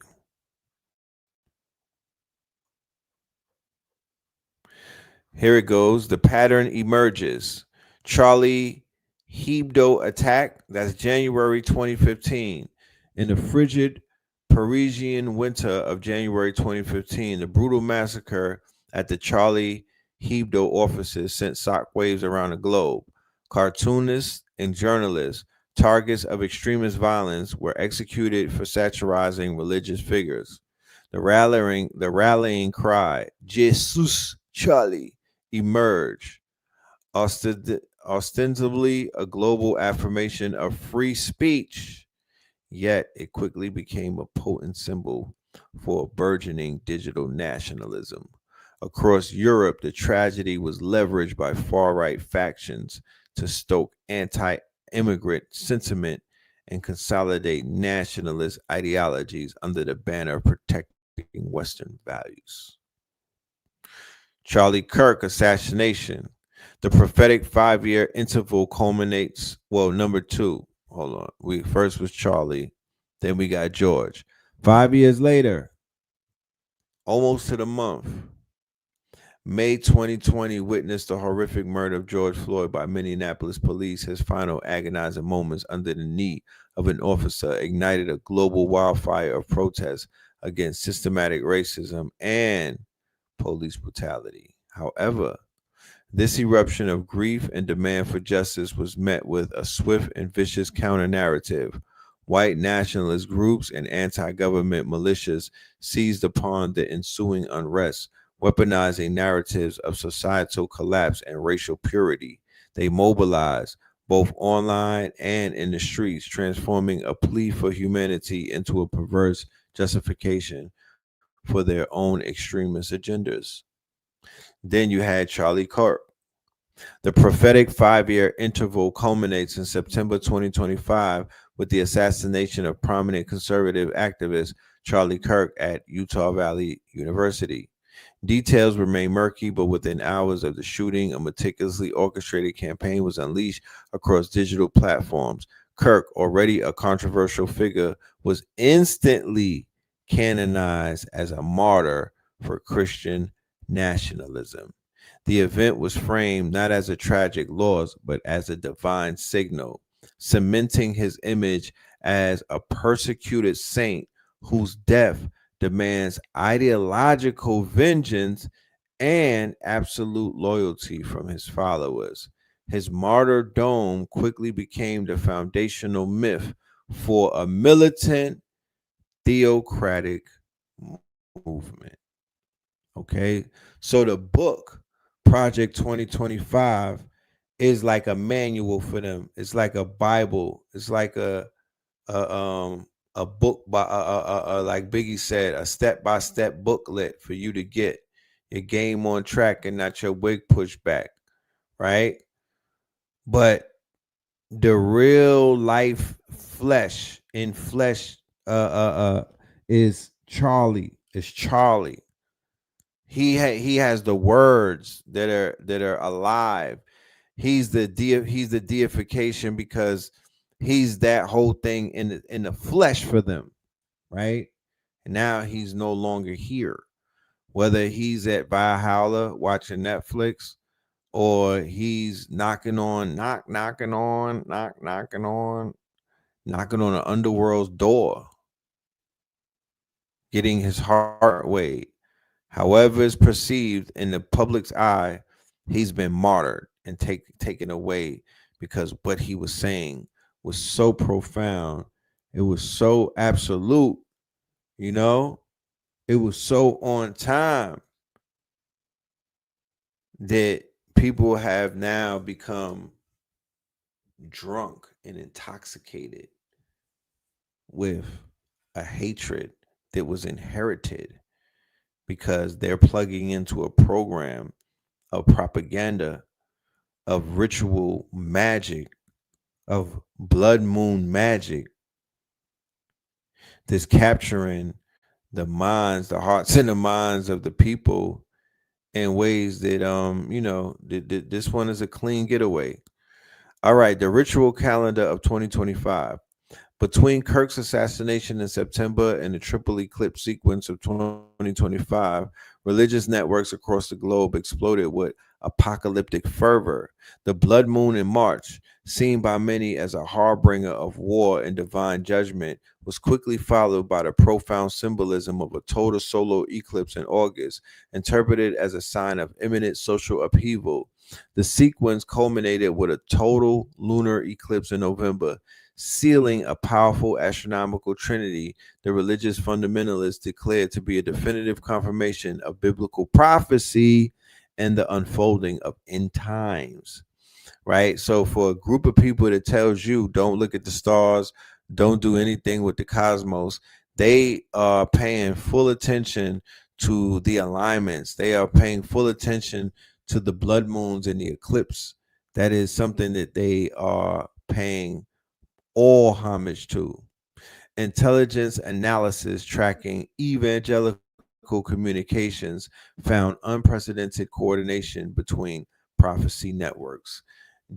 Here it goes. The pattern emerges. Charlie Hebdo attack. That's January 2015. In the frigid Parisian winter of January 2015, the brutal massacre at the Charlie Hebdo offices sent shockwaves around the globe. Cartoonists and journalists, targets of extremist violence, were executed for satirizing religious figures. The rallying cry, Jesus Charlie, emerged, ostensibly a global affirmation of free speech, yet it quickly became a potent symbol for burgeoning digital nationalism. Across Europe, the tragedy was leveraged by far-right factions to stoke anti-immigrant sentiment and consolidate nationalist ideologies under the banner of protecting Western values. Charlie Kirk assassination. The prophetic 5-year interval culminates. Well, number two. Hold on. We first was Charlie, then we got George. 5 years later, almost to the month, May 2020 witnessed the horrific murder of George Floyd by Minneapolis police. His final agonizing moments under the knee of an officer ignited a global wildfire of protests against systematic racism and police brutality. However, this eruption of grief and demand for justice was met with a swift and vicious counter-narrative. White nationalist groups and anti-government militias seized upon the ensuing unrest, weaponizing narratives of societal collapse and racial purity. They mobilized both online and in the streets, transforming a plea for humanity into a perverse justification for their own extremist agendas. Then you had Charlie Kirk. The prophetic 5-year interval culminates in September 2025 with the assassination of prominent conservative activist Charlie Kirk at Utah Valley University. Details remain murky, but within hours of the shooting, a meticulously orchestrated campaign was unleashed across digital platforms. Kirk, already a controversial figure, was instantly canonized as a martyr for Christian nationalism. The event was framed not as a tragic loss, but as a divine signal, cementing his image as a persecuted saint whose death demands ideological vengeance and absolute loyalty from his followers. His martyrdom quickly became the foundational myth for a militant theocratic movement. Okay, so the book Project 2025 is like a manual for them. It's like a Bible. It's like a book by like Biggie said, a step-by-step booklet for you to get your game on track and not your wig pushed back, right? But the real life flesh in flesh is Charlie. It's Charlie. He has the words that are alive. He's the deification because he's that whole thing in the flesh for them, right? And now he's no longer here. Whether he's at Valhalla watching Netflix or he's knocking on the underworld's door, getting his heart weighed. However it's perceived in the public's eye, he's been martyred and taken away because what he was saying was so profound. It was so absolute, you know? It was so on time that people have now become drunk and intoxicated with a hatred that was inherited because they're plugging into a program of propaganda, of ritual magic, of blood moon magic that's capturing the minds, the hearts and the minds of the people in ways that this one is a clean getaway. All right, the ritual calendar of 2025. Between Kirk's assassination in September and the triple eclipse sequence of 2025, religious networks across the globe exploded with apocalyptic fervor. The blood moon in March, seen by many as a harbinger of war and divine judgment, was quickly followed by the profound symbolism of a total solar eclipse in August, interpreted as a sign of imminent social upheaval. The sequence culminated with a total lunar eclipse in November, sealing a powerful astronomical trinity the religious fundamentalists declared to be a definitive confirmation of biblical prophecy and the unfolding of end times. Right? So for a group of people that tells you don't look at the stars, don't do anything with the cosmos, they are paying full attention to the alignments. They are paying full attention to the blood moons and the eclipse. That is something that they are paying all homage to. Intelligence analysis tracking evangelical communications found unprecedented coordination between prophecy networks,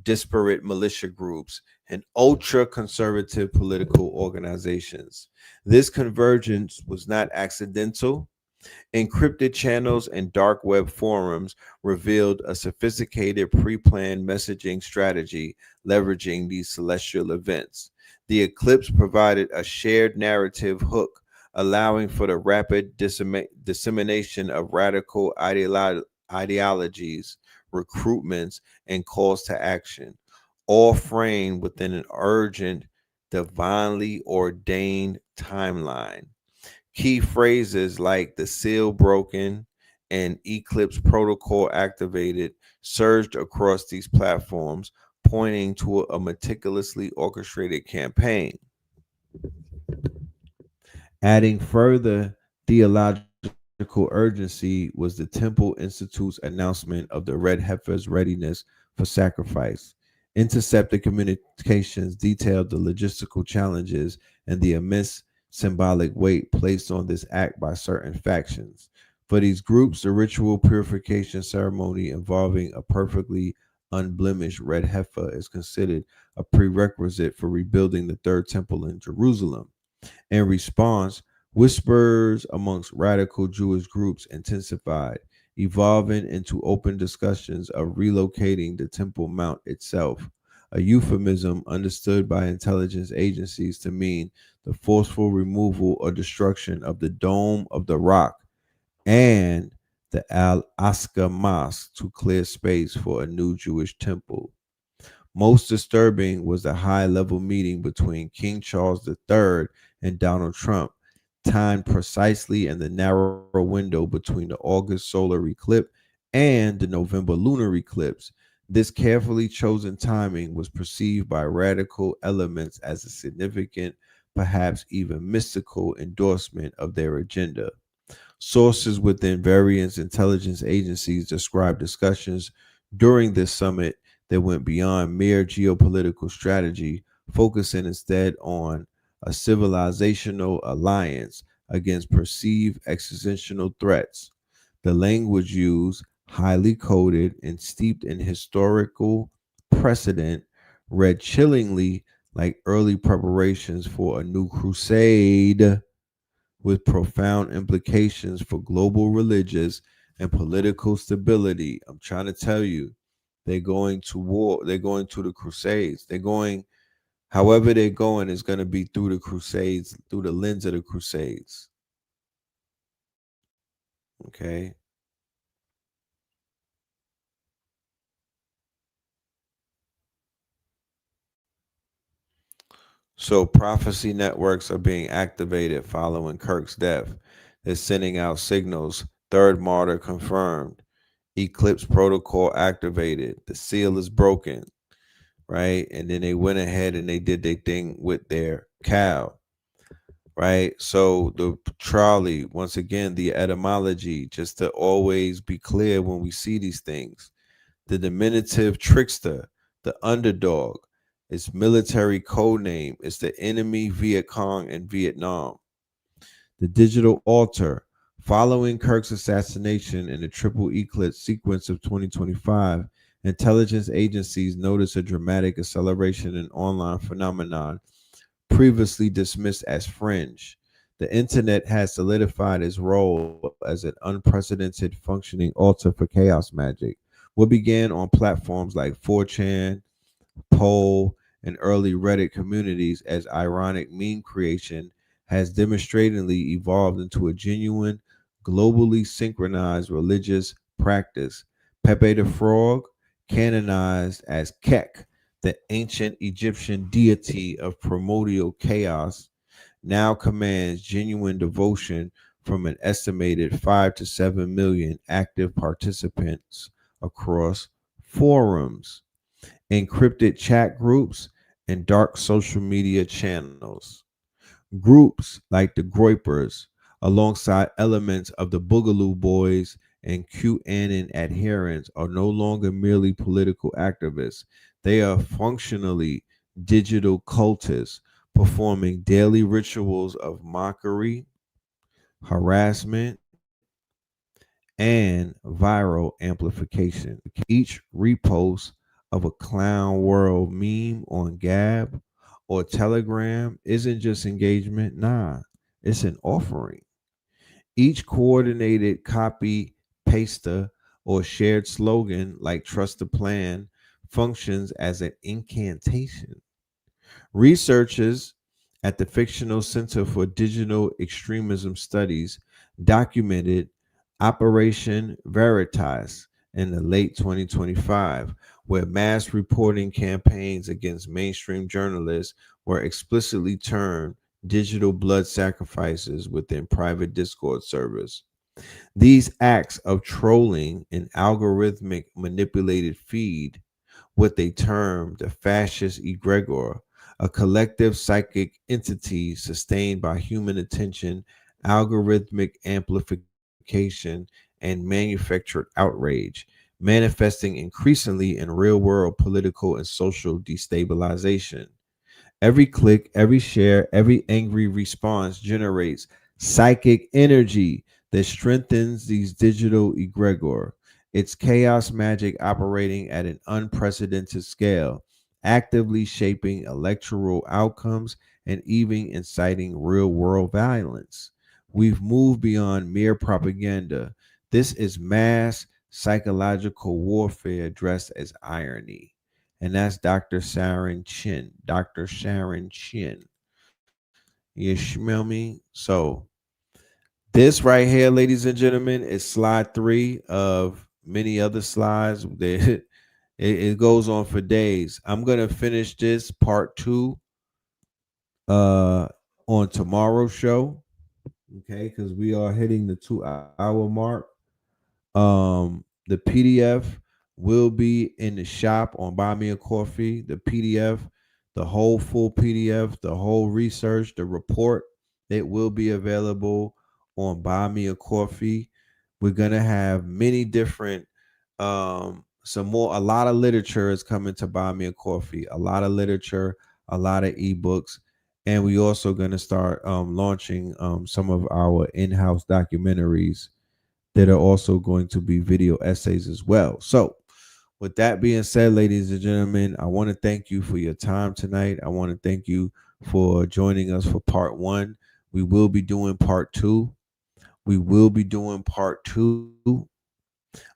disparate militia groups, and ultra-conservative political organizations. This convergence was not accidental. Encrypted channels and dark web forums revealed a sophisticated pre-planned messaging strategy leveraging these celestial events. The eclipse provided a shared narrative hook, allowing for the rapid dissemination of radical ideologies, recruitments, and calls to action, all framed within an urgent, divinely ordained timeline. Key phrases like the seal broken and eclipse protocol activated surged across these platforms, pointing to a meticulously orchestrated campaign. Adding further theological urgency was the Temple Institute's announcement of the red heifer's readiness for sacrifice. Intercepted communications detailed the logistical challenges and the immense symbolic weight placed on this act by certain factions. For these groups, the ritual purification ceremony involving a perfectly unblemished red heifer is considered a prerequisite for rebuilding the third temple in Jerusalem. In response, whispers amongst radical Jewish groups intensified, evolving into open discussions of relocating the Temple Mount itself, a euphemism understood by intelligence agencies to mean the forceful removal or destruction of the Dome of the Rock and the Al-Aqsa Mosque to clear space for a new Jewish temple. Most disturbing was the high-level meeting between King Charles III and Donald Trump, timed precisely in the narrow window between the August solar eclipse and the November lunar eclipse. This carefully chosen timing was perceived by radical elements as a significant, perhaps even mystical endorsement of their agenda. Sources within various intelligence agencies described discussions during this summit that went beyond mere geopolitical strategy, focusing instead on a civilizational alliance against perceived existential threats. The language used, highly coded and steeped in historical precedent, read chillingly like early preparations for a new crusade with profound implications for global religious and political stability. I'm trying to tell you, they're going to war, they're going to the crusades. They're going, however they're going is going to be through the crusades, through the lens of the crusades. Okay. So prophecy networks are being activated following Kirk's death. They're sending out signals. Third martyr confirmed. Eclipse protocol activated. The seal is broken, right? And then they went ahead and they did their thing with their cow, right? So the trolley, once again, the etymology, just to always be clear when we see these things. The diminutive trickster, the underdog, its military code name is the enemy Viet Cong in Vietnam. The digital altar, following Kirk's assassination in the triple eclipse sequence of 2025, intelligence agencies noticed a dramatic acceleration in online phenomenon previously dismissed as fringe. The internet has solidified its role as an unprecedented functioning altar for chaos magic. What began on platforms like 4chan, Poll, and early Reddit communities as ironic meme creation has demonstratingly evolved into a genuine, globally synchronized religious practice. Pepe the Frog, canonized as Kek, the ancient Egyptian deity of primordial chaos, now commands genuine devotion from an estimated 5 to 7 million active participants across forums, encrypted chat groups, and dark social media channels. Groups like the Groypers, alongside elements of the Boogaloo Boys and QAnon adherents, are no longer merely political activists. They are functionally digital cultists performing daily rituals of mockery, harassment, and viral amplification. Each repost of a clown world meme on Gab or Telegram isn't just engagement, nah, it's an offering. Each coordinated copy, paster, or shared slogan like Trust the Plan functions as an incantation. Researchers at the Fictional Center for Digital Extremism Studies documented Operation Veritas in the late 2025, where mass reporting campaigns against mainstream journalists were explicitly termed digital blood sacrifices within private Discord servers. These acts of trolling and algorithmic manipulated feed what they term the fascist egregor, a collective psychic entity sustained by human attention, algorithmic amplification, and manufactured outrage, manifesting increasingly in real world political and social destabilization. Every click, every share, every angry response generates psychic energy that strengthens these digital egregor. It's chaos magic operating at an unprecedented scale, actively shaping electoral outcomes and even inciting real world violence. We've moved beyond mere propaganda. This is mass psychological warfare dressed as irony. And that's Dr. Sharon Chin. Dr. Sharon Chin. You smell me? So, this right here, ladies and gentlemen, is slide 3 of many other slides. It goes on for days. I'm gonna finish this part 2 on tomorrow's show. Okay, because we are hitting the 2-hour mark. The PDF will be in the shop on Buy Me a Coffee. The PDF, the whole full PDF, the whole research, the report, it will be available on Buy Me a Coffee. We're gonna have many different a lot of literature is coming to Buy Me a Coffee, a lot of literature, a lot of ebooks, and we also gonna start launching some of our in-house documentaries that are also going to be video essays as well. So with that being said, ladies and gentlemen, I want to thank you for your time tonight. I want to thank you for joining us for part 1. We will be doing part 2. We will be doing part 2.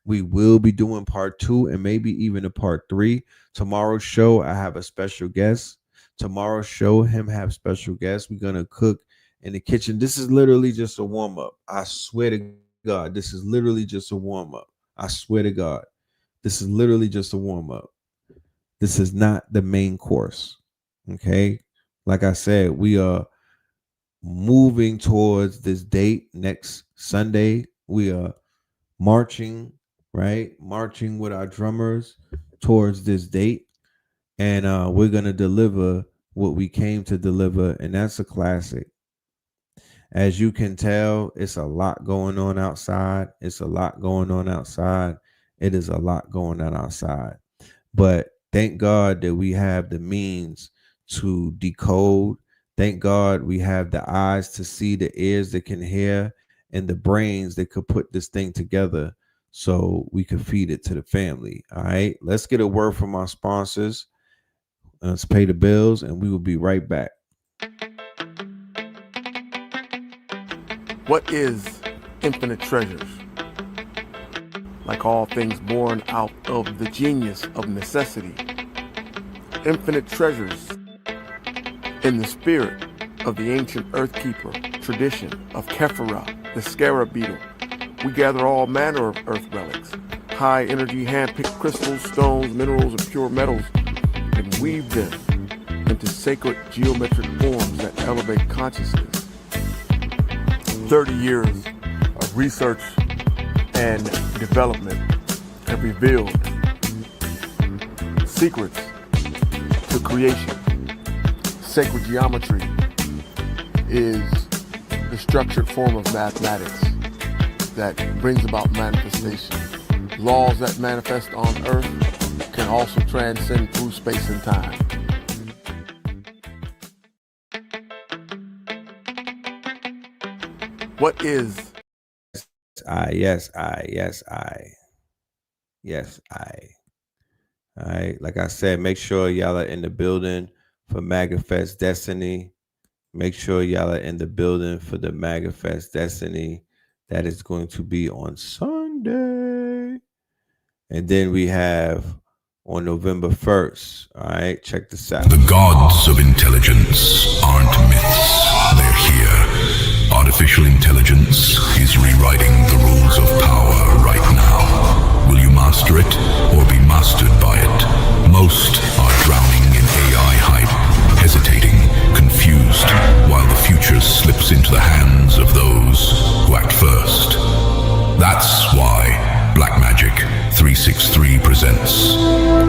We will be doing part 2 and maybe even a part 3. Tomorrow's show, I have a special guest. Tomorrow's show, him have special guests. We're going to cook in the kitchen. This is literally just a warm-up. I swear to God, this is literally just a warm-up. I swear to God, this is literally just a warm-up. This is not the main course. Okay? Like I said, we are moving towards this date next Sunday. We are marching, right? Marching with our drummers towards this date. And we're going to deliver what we came to deliver, and that's a classic. As you can tell, it's a lot going on outside. It's a lot going on outside. It is a lot going on outside. But thank God that we have the means to decode. Thank God we have the eyes to see, the ears that can hear, and the brains that could put this thing together so we could feed it to the family. All right, let's get a word from our sponsors. Let's pay the bills, and we will be right back. What is infinite treasures? Like all things born out of the genius of necessity, infinite treasures in the spirit of the ancient earth keeper tradition of Kephara, the scarab beetle. We gather all manner of earth relics, high energy hand-picked crystals, stones, minerals, and pure metals, and weave them into sacred geometric forms that elevate consciousness. 30 years of research and development have revealed secrets to creation. Sacred geometry is the structured form of mathematics that brings about manifestation. Laws that manifest on Earth can also transcend through space and time. What is? Yes, I. All right. Like I said, make sure y'all are in the building for MAGAFest Destiny. Make sure y'all are in the building for the MAGAFest Destiny. That is going to be on Sunday. And then we have on November 1st. All right. Check this out. The gods of intelligence aren't myths. They're here. Artificial intelligence is rewriting the rules of power right now. Will you master it or be mastered by it? Most are drowning in AI hype, hesitating, confused, while the future slips into the hands of those who act first. That's why Blackmagic 363 presents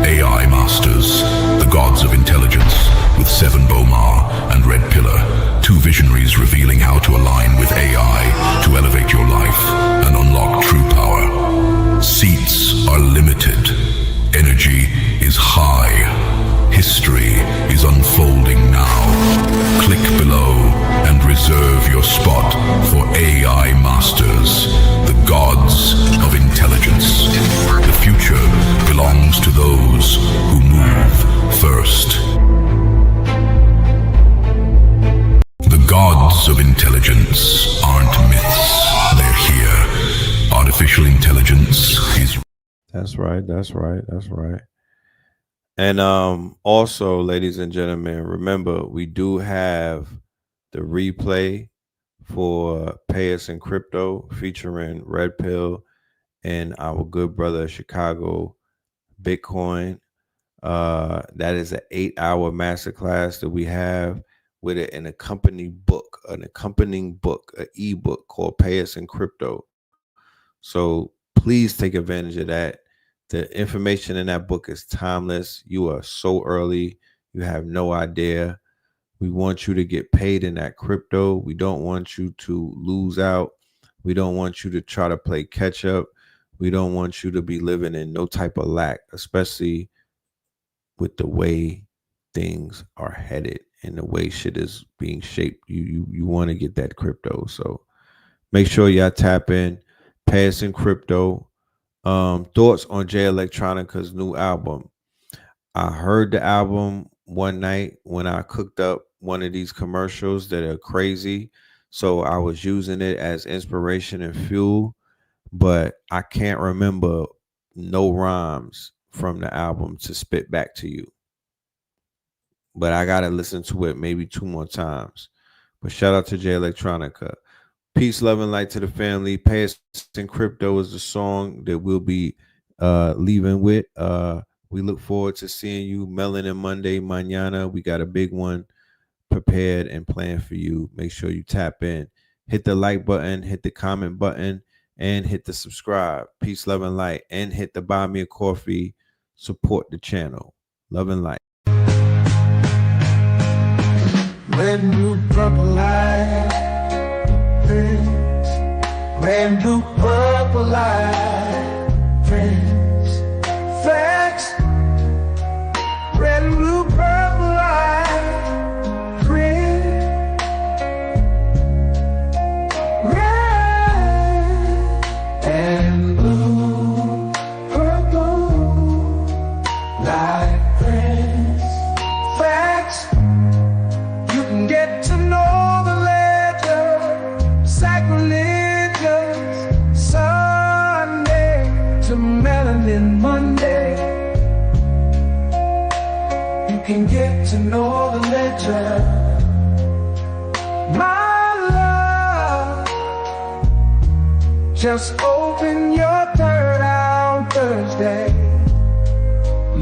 AI Masters, the Gods of Intelligence, with Seven Bomar and Red Pillar, two visionaries revealing how to align with AI to elevate your life and unlock true power. Seats are limited. Energy is high. History is unfolding now. Click below and reserve your spot for AI Masters, the Gods of Intelligence. The future belongs to those who move first. The gods of intelligence aren't myths. They're here. Artificial intelligence is... That's right. And also, ladies and gentlemen, remember, we do have the replay for Pay Us in Crypto featuring Red Pill and our good brother Chicago Bitcoin. That is an 8-hour masterclass that we have with an accompanying book, an ebook called Pay Us in Crypto. So please take advantage of that. The information in that book is timeless. You are so early. You have no idea. We want you to get paid in that crypto. We don't want you to lose out. We don't want you to try to play catch up. We don't want you to be living in no type of lack, especially with the way things are headed and the way shit is being shaped. You want to get that crypto. So make sure y'all tap in. Pay Us in Crypto. Thoughts on Jay Electronica's new album. I heard the album one night when I cooked up one of these commercials that are crazy. So I was using it as inspiration and fuel, but I can't remember no rhymes from the album to spit back to you. But I got to listen to it maybe 2 more times. But shout out to Jay Electronica. Peace, love, and light to the family. Pay Us in Crypto is the song that we'll be leaving with. We look forward to seeing you Melanin Monday, mañana. We got a big one prepared and planned for you. Make sure you tap in. Hit the like button, hit the comment button, and hit the subscribe. Peace, love, and light. And hit the buy me a coffee. Support the channel. Love and light. Red, blue, purple light, friends. Red, blue, purple light, friends. Facts. Red, blue, purple light, friends. Red and blue, purple light, friends. Facts. Get to know the ledger, sacrilegious Sunday to Melanin Monday. You can get to know the ledger, my love. Just open your third eye on Thursday.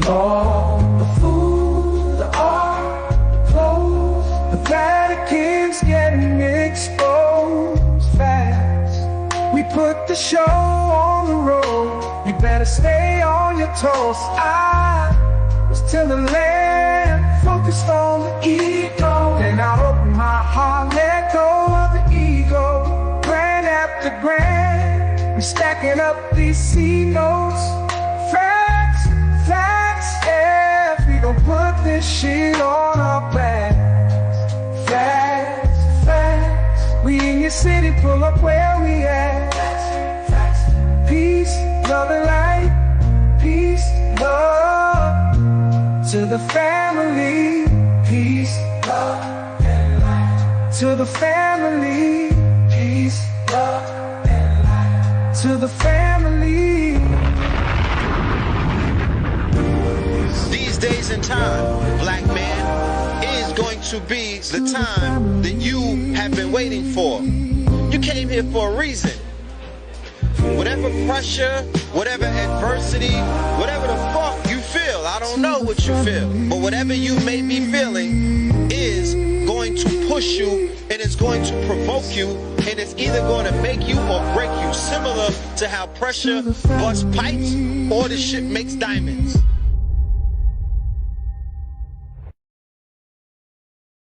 Lord, the food, the art, the clothes, the Vatican's getting exposed fast. We put the show on the road. You better stay on your toes. I was till the land focused on the ego. Then I opened my heart, let go of the ego. Grand after grand, we're stacking up these C notes. Facts, facts, yeah. We gon' put this shit on our back. Facts, facts. We in your city, pull up where we at. Facts, facts. Peace, love and light. Peace, love to the family. Peace, love and light to the family. Peace, love and light to the family. These days and time, black man, is going to be the time that you have been waiting for. You came here for a reason. Whatever pressure, whatever adversity, whatever the fuck you feel, I don't know what you feel, but whatever you may be feeling is going to push you, and it's going to provoke you, and it's either going to make you or break you, similar to how pressure busts pipes or the shit makes diamonds.